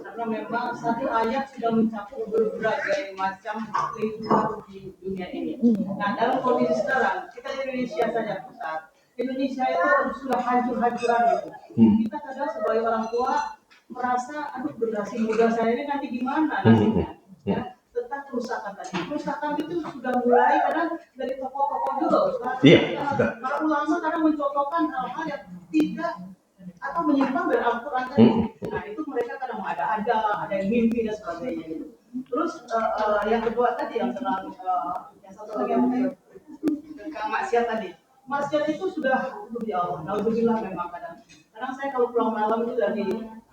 S2: karena memang satu ayat sudah mencakup berbagai macam lingkungan di dunia ini. Nah, dalam kondisi sekarang kita di Indonesia saja, Ustaz. Indonesia itu sudah hancur-hancuran itu. Kita kadang sebagai orang tua merasa, aduh generasi muda saya ini nanti gimana nantinya? Ya, tentang kerusakan tadi. Kerusakan itu sudah mulai kadang dari tokoh-tokoh juga, Ustaz.
S1: Iya,
S2: Para ulama kadang mencontohkan hal-hal yang tidak atau menyimpang dari Al-Quran tadi. Nah, itu mereka kadang ada yang mimpi dan sebagainya gitu. Terus yang kedua tadi yang tentang yang satu lagi yang tentang maksiat tadi. Maksiat itu sudah ya Allah, alhamdulillah memang kadang saya kalau pulang malam itu dari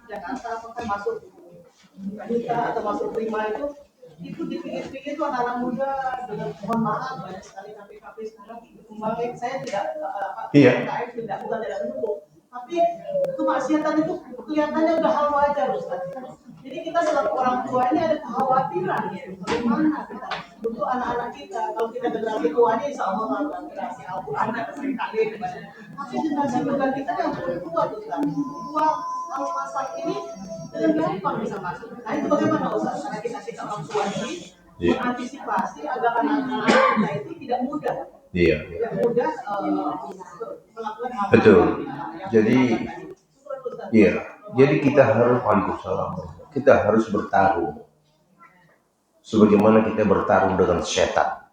S2: Jakarta kan masuk Wanita atau masuk Prima itu dipikir-pikir tuh anak-anak muda dengan mohon maaf banyak sekali KPKP sekarang kembali. Saya tidak tidak bukan tidak mendukung, tapi kemaksiatan itu kelihatannya udah hal wajar, Ustaz. Jadi kita selaku orang tua ini ada kekhawatiran ya, bagaimana kita untuk anak-anak kita. Kalau kita generasi tua ini insya Allah generasi Al-Quran ada seringkali, tapi generasi muda kita yang tua, Ustaz, tua al-fasad ini dengan gampang bisa masuk. Nah itu bagaimana, Ustaz? Karena kita orang tua ini mengantisipasi agar anak-anak kita itu tidak mudah. Tidak mudah melakukan hal.
S1: Betul. Jadi kita harus kita harus bertarung. Sebagaimana kita bertarung dengan setan.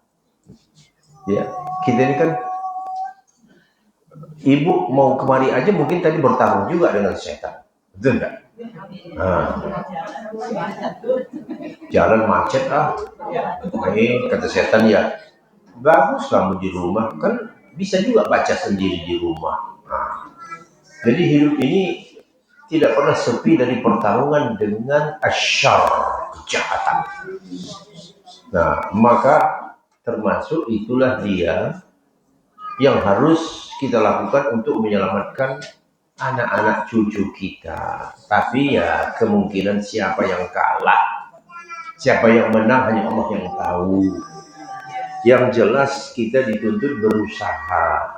S1: Ya, kita ini kan ibu mau kemari aja mungkin tadi bertarung juga dengan setan. Betul enggak? Jalan macet ini kata setan ya bagus kamu di rumah, kan bisa juga baca sendiri di rumah. Jadi hidup ini tidak pernah sepi dari pertarungan dengan asyar, kejahatan. Nah, maka termasuk itulah dia yang harus kita lakukan untuk menyelamatkan anak-anak cucu kita. Tapi ya kemungkinan siapa yang kalah, siapa yang menang hanya Allah yang tahu. Yang jelas kita dituntut berusaha.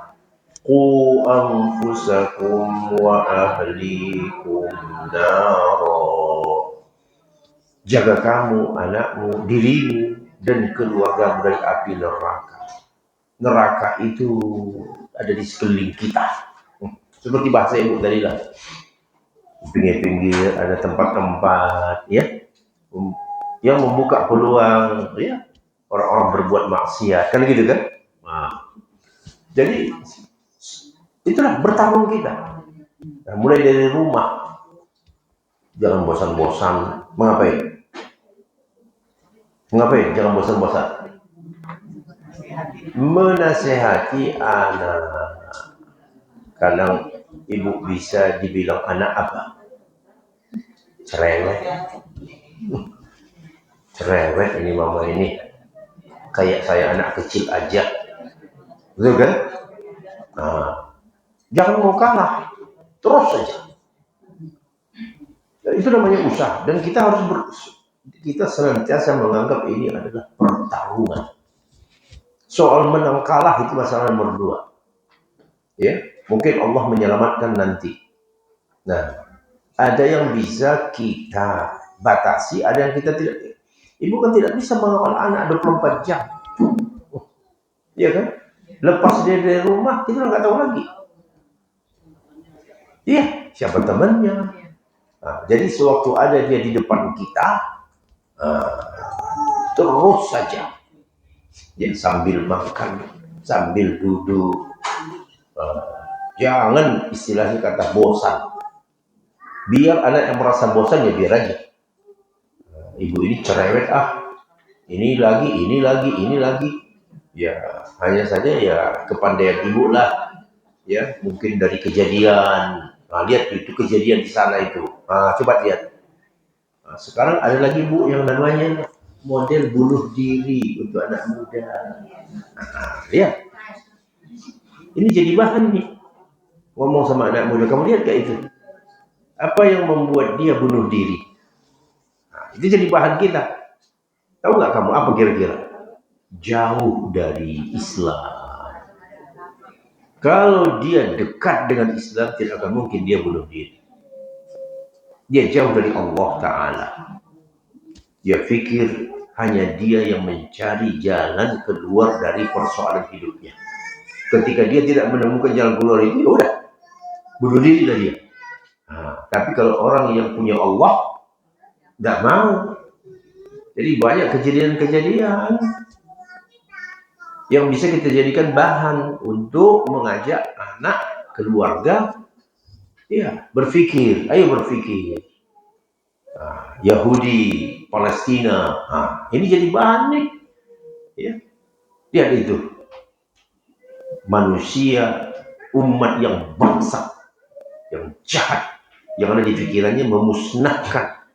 S1: Qu anfusakum wa ahlikum naro. jaga kamu, anakmu, dirimu, dan keluarga dari api neraka. Neraka itu ada di sekeliling kita. Seperti bahasa ibu tadi lah. Pinggir-pinggir ada tempat-tempat ya yang membuka peluang ya orang-orang berbuat maksiat kan gitu kan. Nah, jadi itulah bertarung kita. Nah, mulai dari rumah, jangan bosan-bosan. Mengapain? Jangan bosan-bosan. Menasehati anak. Kadang ibu bisa dibilang anak apa? Cerewet. Cerewet ini mama ini. Kayak saya anak kecil aja. Betul kan? Nah, jangan mau kalah. Terus saja. Itu namanya usaha. Dan kita harus kita senantiasa menganggap ini adalah pertarungan. Soal menang kalah itu masalah nomor 2. Ya, mungkin Allah menyelamatkan nanti. Nah, ada yang bisa kita batasi, ada yang kita tidak. Ibu kan tidak bisa mengawal anak 24 jam. Iya kan? Lepas dia dari rumah, kita nggak tahu lagi. Iya, siapa temannya. Nah, jadi sewaktu ada dia di depan kita, terus saja. Ya, sambil makan, sambil duduk. Jangan istilahnya kata bosan. Biar anak yang merasa bosan ya biar aja. Ibu ini cerewet ini lagi. Ya hanya saja ya kepandaian ibu lah. Ya mungkin dari kejadian. Nah, lihat itu kejadian di sana itu. Nah, coba lihat. Nah, sekarang ada lagi bu yang namanya model bunuh diri untuk anak muda. Nah, lihat. Ini jadi bahan nih. Ngomong sama anak muda, kamu lihat gak itu? Apa yang membuat dia bunuh diri? Nah, itu jadi bahan kita. Tahu nggak kamu apa kira-kira? Jauh dari Islam. Kalau dia dekat dengan Islam, tidak akan mungkin dia bunuh diri. Dia jauh dari Allah Ta'ala. Dia pikir hanya dia yang mencari jalan keluar dari persoalan hidupnya. Ketika dia tidak menemukan jalan keluar itu, ya udah, bunuh diri lah dia. Nah, tapi kalau orang yang punya Allah, tidak mau. Jadi banyak kejadian-kejadian yang bisa kita jadikan bahan untuk mengajak anak, keluarga, ya berpikir, ayo berpikir. Nah, Yahudi, Palestina, ini jadi bahan nih. Ya, lihat itu. Manusia, umat yang bangsa, yang jahat, yang ada di pikirannya memusnahkan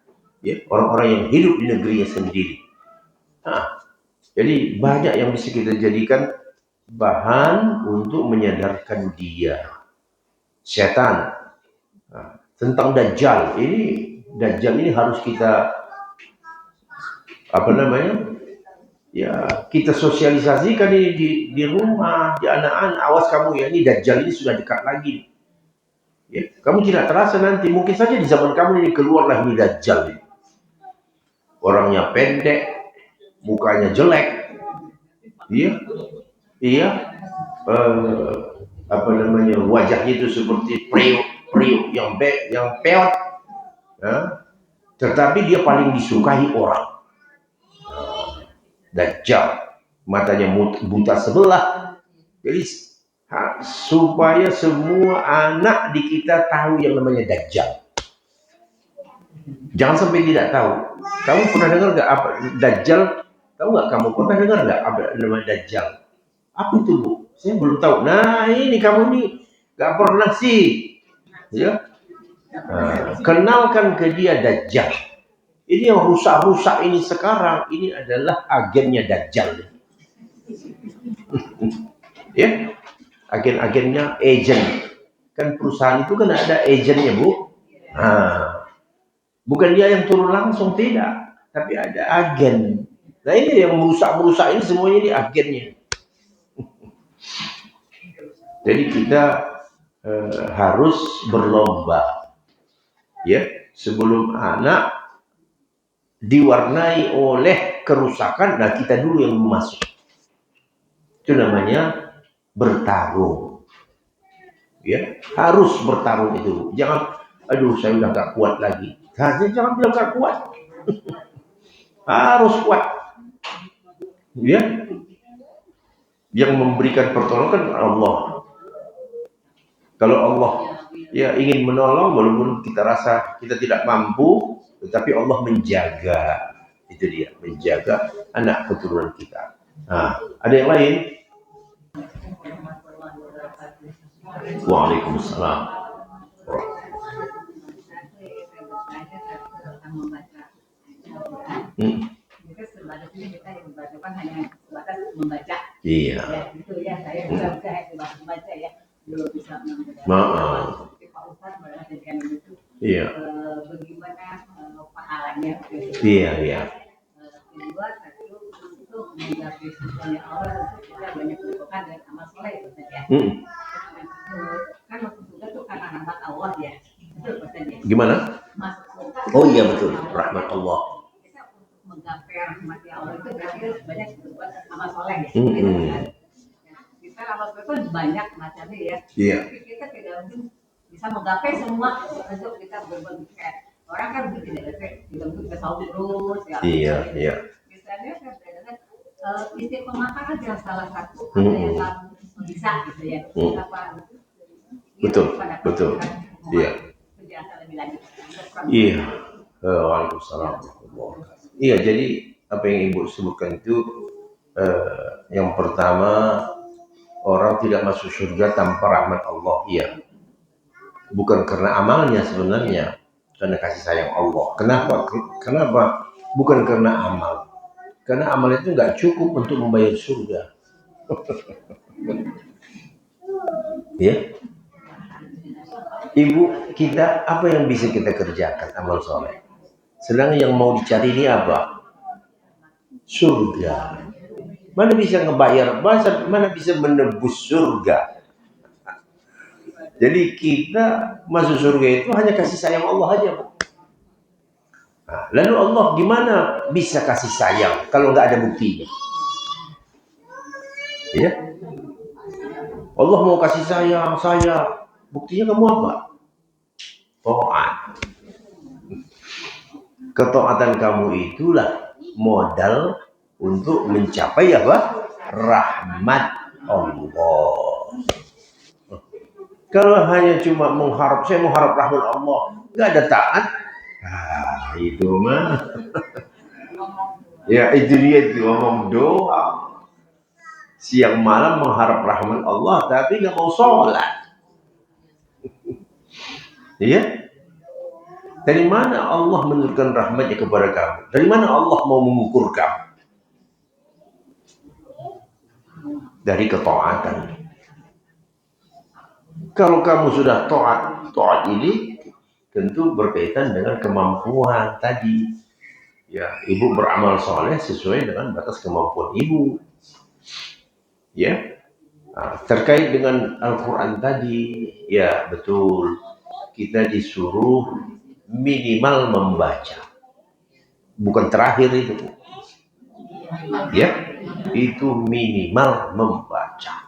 S1: ya, orang-orang yang hidup di negerinya sendiri. Nah, jadi banyak yang bisa kita jadikan bahan untuk menyadarkan dia. Setan. Nah, tentang Dajjal. Dajjal ini harus kita ya kita sosialisasikan di rumah, di anak-anak. Awas kamu ya, ini Dajjal ini sudah dekat lagi. Ya, kamu tidak terasa nanti, mungkin saja di zaman kamu ini keluarlah ini Dajjal. Orangnya pendek, mukanya jelek, iya, wajahnya itu seperti priuk yang peot, ya. Tetapi dia paling disukai orang. Dajjal, matanya buta sebelah. Jadi supaya semua anak di kita tahu yang namanya Dajjal. Jangan sampai tidak tahu. Kamu pernah dengar nggak apa Dajjal? Tahu nggak kamu pernah dengar nggak apa namanya Dajjal? Apa itu bu? Saya belum tahu. Nah ini kamu nih nggak pernah sih, ya. Kenalkan ke dia Dajjal. Ini yang rusak-rusak ini sekarang ini adalah agennya Dajjal. Ya, agen-agennya, agent. Kan perusahaan itu kan ada agennya bu. Bukan dia yang turun langsung, tidak, tapi ada agen. Nah ini yang merusak ini semuanya ini agennya. Jadi kita harus berlomba, ya, sebelum anak diwarnai oleh kerusakan, nah kita dulu yang masuk. Itu namanya bertarung. Ya, harus bertarung itu. Jangan, aduh saya udah gak kuat lagi. Jangan bilang gak kuat. Harus kuat. Ya, yang memberikan pertolongan Allah. Kalau Allah ya ingin menolong, walaupun kita rasa kita tidak mampu, tetapi Allah menjaga. Itu dia, menjaga anak keturunan kita. Nah, ada yang lain? Waalaikumsalam. Iya. Maaf. Iya.
S2: Bagaimana pahalanya?
S1: Iya, iya.
S2: Kedua, itu menggapai tujuannya Allah, kita banyak berdoa dan amal soleh itu saja. Kan masuk surga itu karena rahmat Allah ya. Betul saja.
S1: Gimana?
S2: Masuk surga.
S1: Oh iya betul, rahmat Allah.
S2: Kita untuk menggapai rahmat Allah itu berarti banyak berbuat amal soleh ya. Kita amal soleh itu banyak macamnya ya.
S1: Iya.
S2: Tapi kita tidak mungkin bisa menggapai semua untuk kita berbuat kayak orang kan tidak kita tahu terus ya.
S1: Iya, iya.
S2: Misalnya saya belajar istiqomah kan aja salah satu apa yang kamu bisa gitu ya. Apa?
S1: Betul, betul. Iya. Iya. Waalaikumsalam. Iya, jadi apa yang Ibu sebutkan itu yang pertama, orang tidak masuk surga tanpa rahmat Allah. Iya. Bukan karena amalnya sebenarnya, karena kasih sayang Allah. Kenapa? Kenapa? Bukan karena amal. Karena amal itu nggak cukup untuk membayar surga. Ya. Ibu, kita apa yang bisa kita kerjakan amal soleh? Sedang yang mau dicari ini apa? Surga. Mana bisa ngebayar? Mana bisa menebus surga? Jadi kita masuk surga itu hanya kasih sayang Allah aja, Bu. Nah, lalu Allah gimana bisa kasih sayang kalau nggak ada buktinya? Ya, Allah mau kasih sayang saya, buktinya kamu apa? Taat. Ketaatan kamu itulah modal untuk mencapai apa? Rahmat Allah. Kalau hanya cuma saya mengharap rahmat Allah, nggak ada taat, itu mah. Ya itu dia itu ngomong doa. Siang malam mengharap rahmat Allah, tapi nggak mau sholat. Iya? Dari mana Allah menurunkan rahmatnya kepada kamu? Dari mana Allah mau mengukur kamu? Dari ketaatan. Kalau kamu sudah taat ini tentu berkaitan dengan kemampuan tadi. Ya, ibu beramal soleh sesuai dengan batas kemampuan ibu. Ya, nah, terkait dengan Al-Quran tadi, ya betul. Kita disuruh minimal membaca. Bukan terakhir itu. Ya, itu minimal membaca.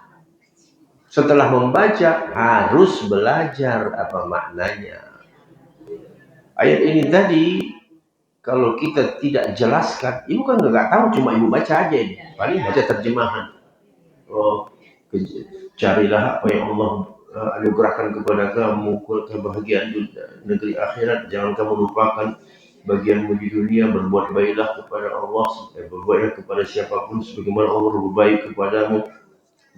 S1: Setelah membaca harus belajar apa maknanya. Ayat ini tadi kalau kita tidak jelaskan, ibu kan nggak tahu, cuma ibu baca aja ini. Paling baca terjemahan. Oh, carilah apa yang Allah anugerahkan kepada kamu, kebahagiaan negeri akhirat. Jangan kamu lupakan bagianmu di dunia. Berbuat baiklah kepada Allah, berbuatlah kepada siapapun sebagaimana Allah berbuat baik kepadamu.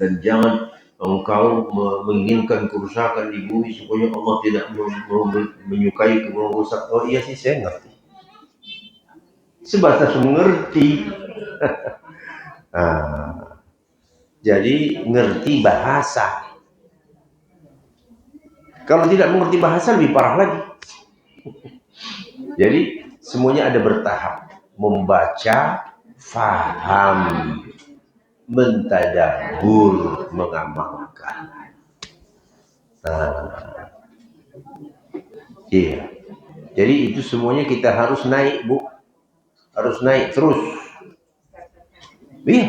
S1: Dan jangan engkau menginginkan kerusakan di bumi supaya Allah tidak menyukai kerusakan. Oh iya sih, saya ngerti. Sebatas mengerti. Jadi ngerti bahasa. Kalau tidak mengerti bahasa lebih parah lagi. Jadi semuanya ada bertahap. Membaca, faham, mentadabbur, mengamalkan. Iya. Jadi itu semuanya kita harus naik, Bu. harus naik terus. Iya.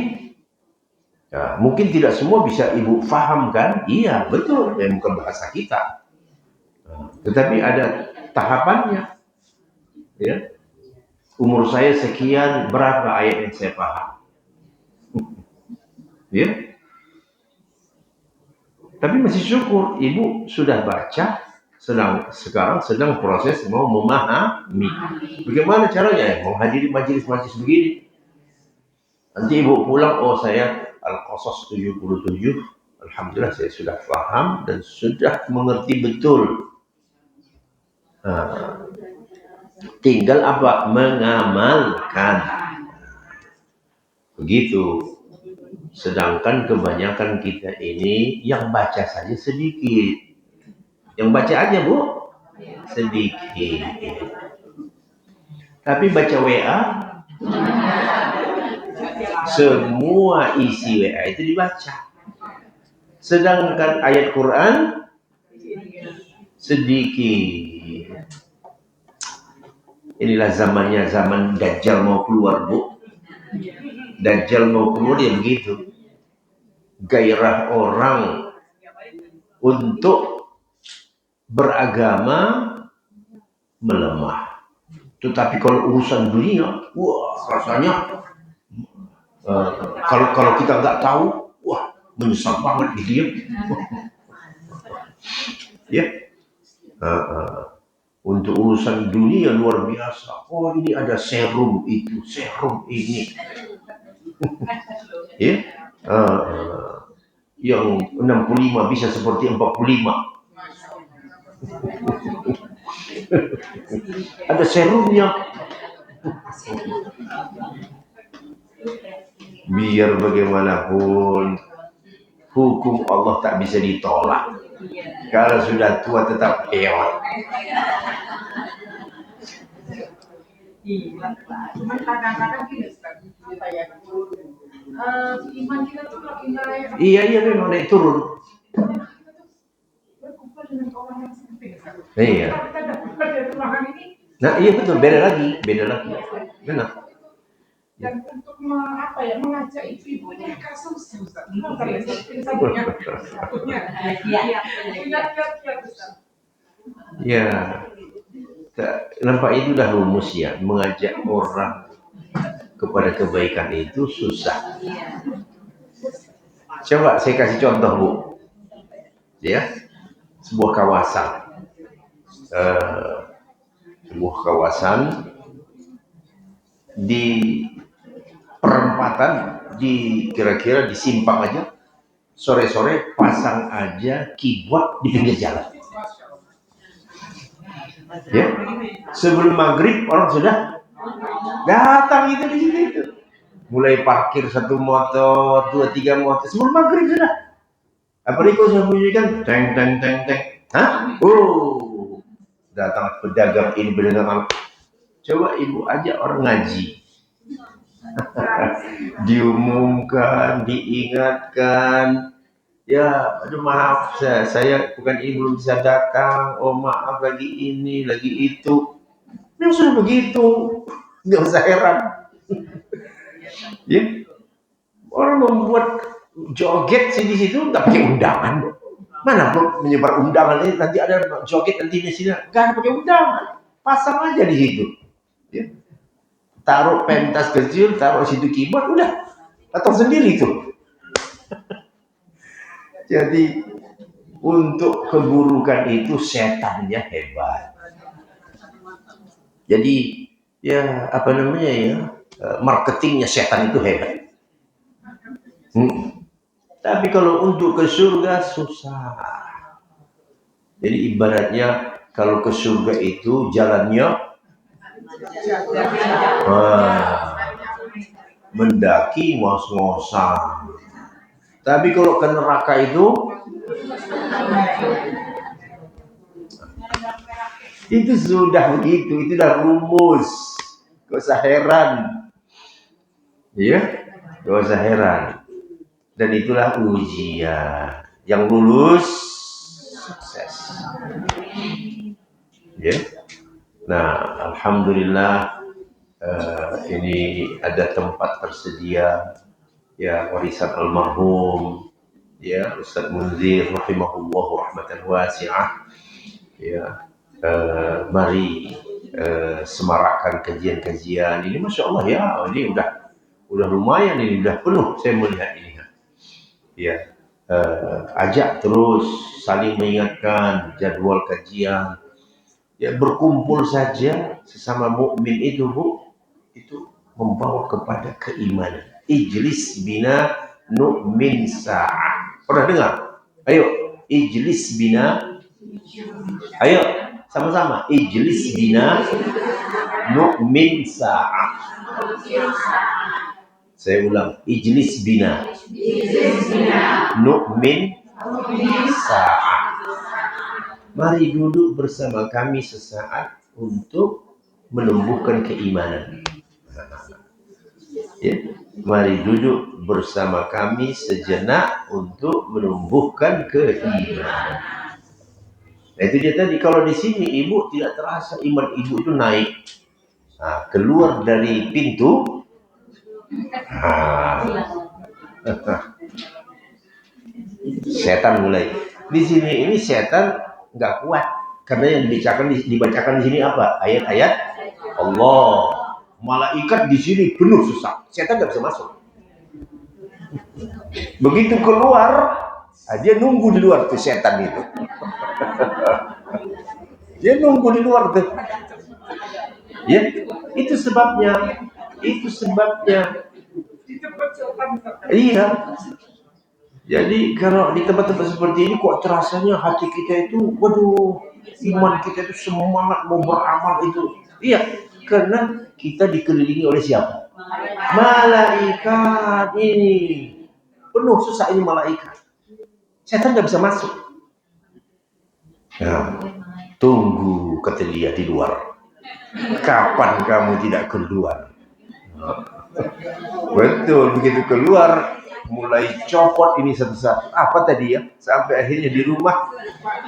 S1: Nah, mungkin tidak semua bisa ibu paham kan? Iya, betul. Bukan bahasa kita. Tetapi ada tahapannya. Ya. Umur saya sekian, berapa ayat yang saya paham? Ya. Tapi masih syukur, ibu sudah baca, sekarang sedang proses mau memahami. Bagaimana caranya? Menghadiri majelis-majelis begini. Nanti ibu pulang, oh saya Al-Qasas 77, alhamdulillah saya sudah paham dan sudah mengerti betul. Nah, tinggal apa? Mengamalkan. Begitu. Sedangkan kebanyakan kita ini yang baca saja sedikit. Yang baca aja, Bu, sedikit. Tapi baca WA, semua isi WA itu dibaca. Sedangkan ayat Quran sedikit. Inilah zamannya, zaman Dajjal mau keluar, Bu. Dajjal mau keluar ya begitu. Gairah orang untuk beragama melemah. Tetapi kalau urusan dunia, wah rasanya kalau kita nggak tahu, wah menyesal banget gitu ya. Ya. Untuk urusan dunia luar biasa. Oh ini ada serum itu, serum ini. Ya. Yang 65 bisa seperti 45. Ada serumnya. Biar bagaimanapun hukum Allah tak bisa ditolak. Kalau sudah tua tetap hewan.
S2: Cuman kadang-kadang gini, apa ya? Iman kita tuh lagi naik.
S1: Iya memang naik turun. Iya. Nah iya betul, beda lagi. Benar.
S2: Dan untuk mengajak ibu-ibunya kasus
S1: ya nampak itu udah rumus ya, mengajak orang kepada kebaikan itu susah. Coba saya kasih contoh, Bu, ya, sebuah kawasan di perempatan, di kira-kira di simpang aja, sore-sore pasang aja keyboard di pinggir jalan. Ya, sebelum maghrib orang sudah datang itu di situ. Mulai parkir 1 motor, 2, 3 motor sebelum maghrib sudah. Apalagi kalau saya bunyikan teng. Hah? Datang pedagang ini, pedagang. Coba ibu aja orang ngaji. Diumumkan, diingatkan. Ya, aduh maaf, saya bukan ini belum bisa datang. Oh maaf, lagi ini, lagi itu. Memang sudah begitu, nggak usah heran. Ya, orang membuat joget sih di situ nggak pakai undangan. Mana bro menyebar undangan ini nanti ada joget nanti di sini, nggak ada pakai undangan, pasang aja di situ. Ya. Taruh pentas kecil, taruh situ keyboard, udah datang sendiri tuh. Jadi untuk keburukan itu setannya hebat. Jadi ya apa namanya ya, marketingnya setan itu hebat. Tapi kalau untuk ke surga susah. Jadi ibaratnya kalau ke surga itu jalannya mendaki ngos-ngosan. Tapi kalau ke neraka itu sudah begitu, itu udah rumus. Gak usah heran. Ya, gak usah heran. Dan itulah ujian. Yang lulus sukses. Ya. Nah, alhamdulillah ini ada tempat tersedia ya warisan almarhum ya Ustaz Munzir rahimahullah rahmatan wasi'ah ya. Mari semarakkan kajian-kajian ini, masya Allah ya, ini udah lumayan, ini udah penuh saya melihat ini ya. Ajak terus saling mengingatkan jadwal kajian ya, berkumpul saja sesama mukmin itu Bu, itu membawa kepada keimanan. Ijlis bina nu'min sa'ah, pernah dengar? Ayo ijlis bina, ayo sama-sama ijlis bina nu'min sa'ah. Saya ulang, ijlis bina nu'min sa'ah. Mari duduk bersama kami sesaat untuk menumbuhkan keimanan. Ya, mari duduk bersama kami sejenak untuk menumbuhkan keimanan. Nah, itu dia tadi, kalau di sini ibu tidak terasa iman ibu itu naik. Nah, keluar dari pintu, setan mulai. Di sini ini setan nggak kuat karena yang dibacakan di sini apa? Ayat-ayat Allah. Malaikat di sini penuh susah, setan nggak bisa masuk. Begitu keluar, dia nunggu di luar tuh setan itu. Dia nunggu di luar tuh. Ya, itu sebabnya. Iya. Jadi kalau di tempat-tempat seperti ini kok terasanya hati kita itu, waduh, iman kita itu semangat mau beramal itu. Iya, karena kita dikelilingi oleh siapa? Malaikat ini. Penuh susah ini malaikat. Setan nggak bisa masuk. Nah, tunggu kata dia di luar. Kapan kamu tidak keluar? Betul, begitu keluar mulai copot ini satu-satu. Apa tadi ya? Sampai akhirnya di rumah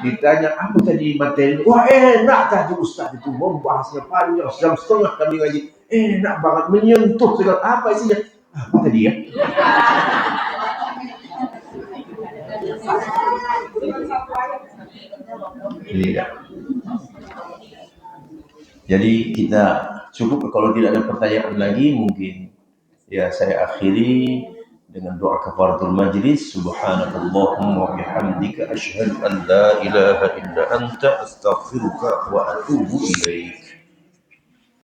S1: ditanya apa tadi materi. Wah, enak tadi Ustaz itu membahasnya panjang, jam setengah kami ngaji. Enak banget, menyentuh segala apa isinya. Apa tadi ya? Iya. Jadi kita cukup, kalau tidak ada pertanyaan lagi mungkin ya saya akhiri dengan doa kafaratul majlis. Subhanakallahumma wa bihamdika asyhadu an la ilaha illa anta astaghfiruka wa atubu ilaik.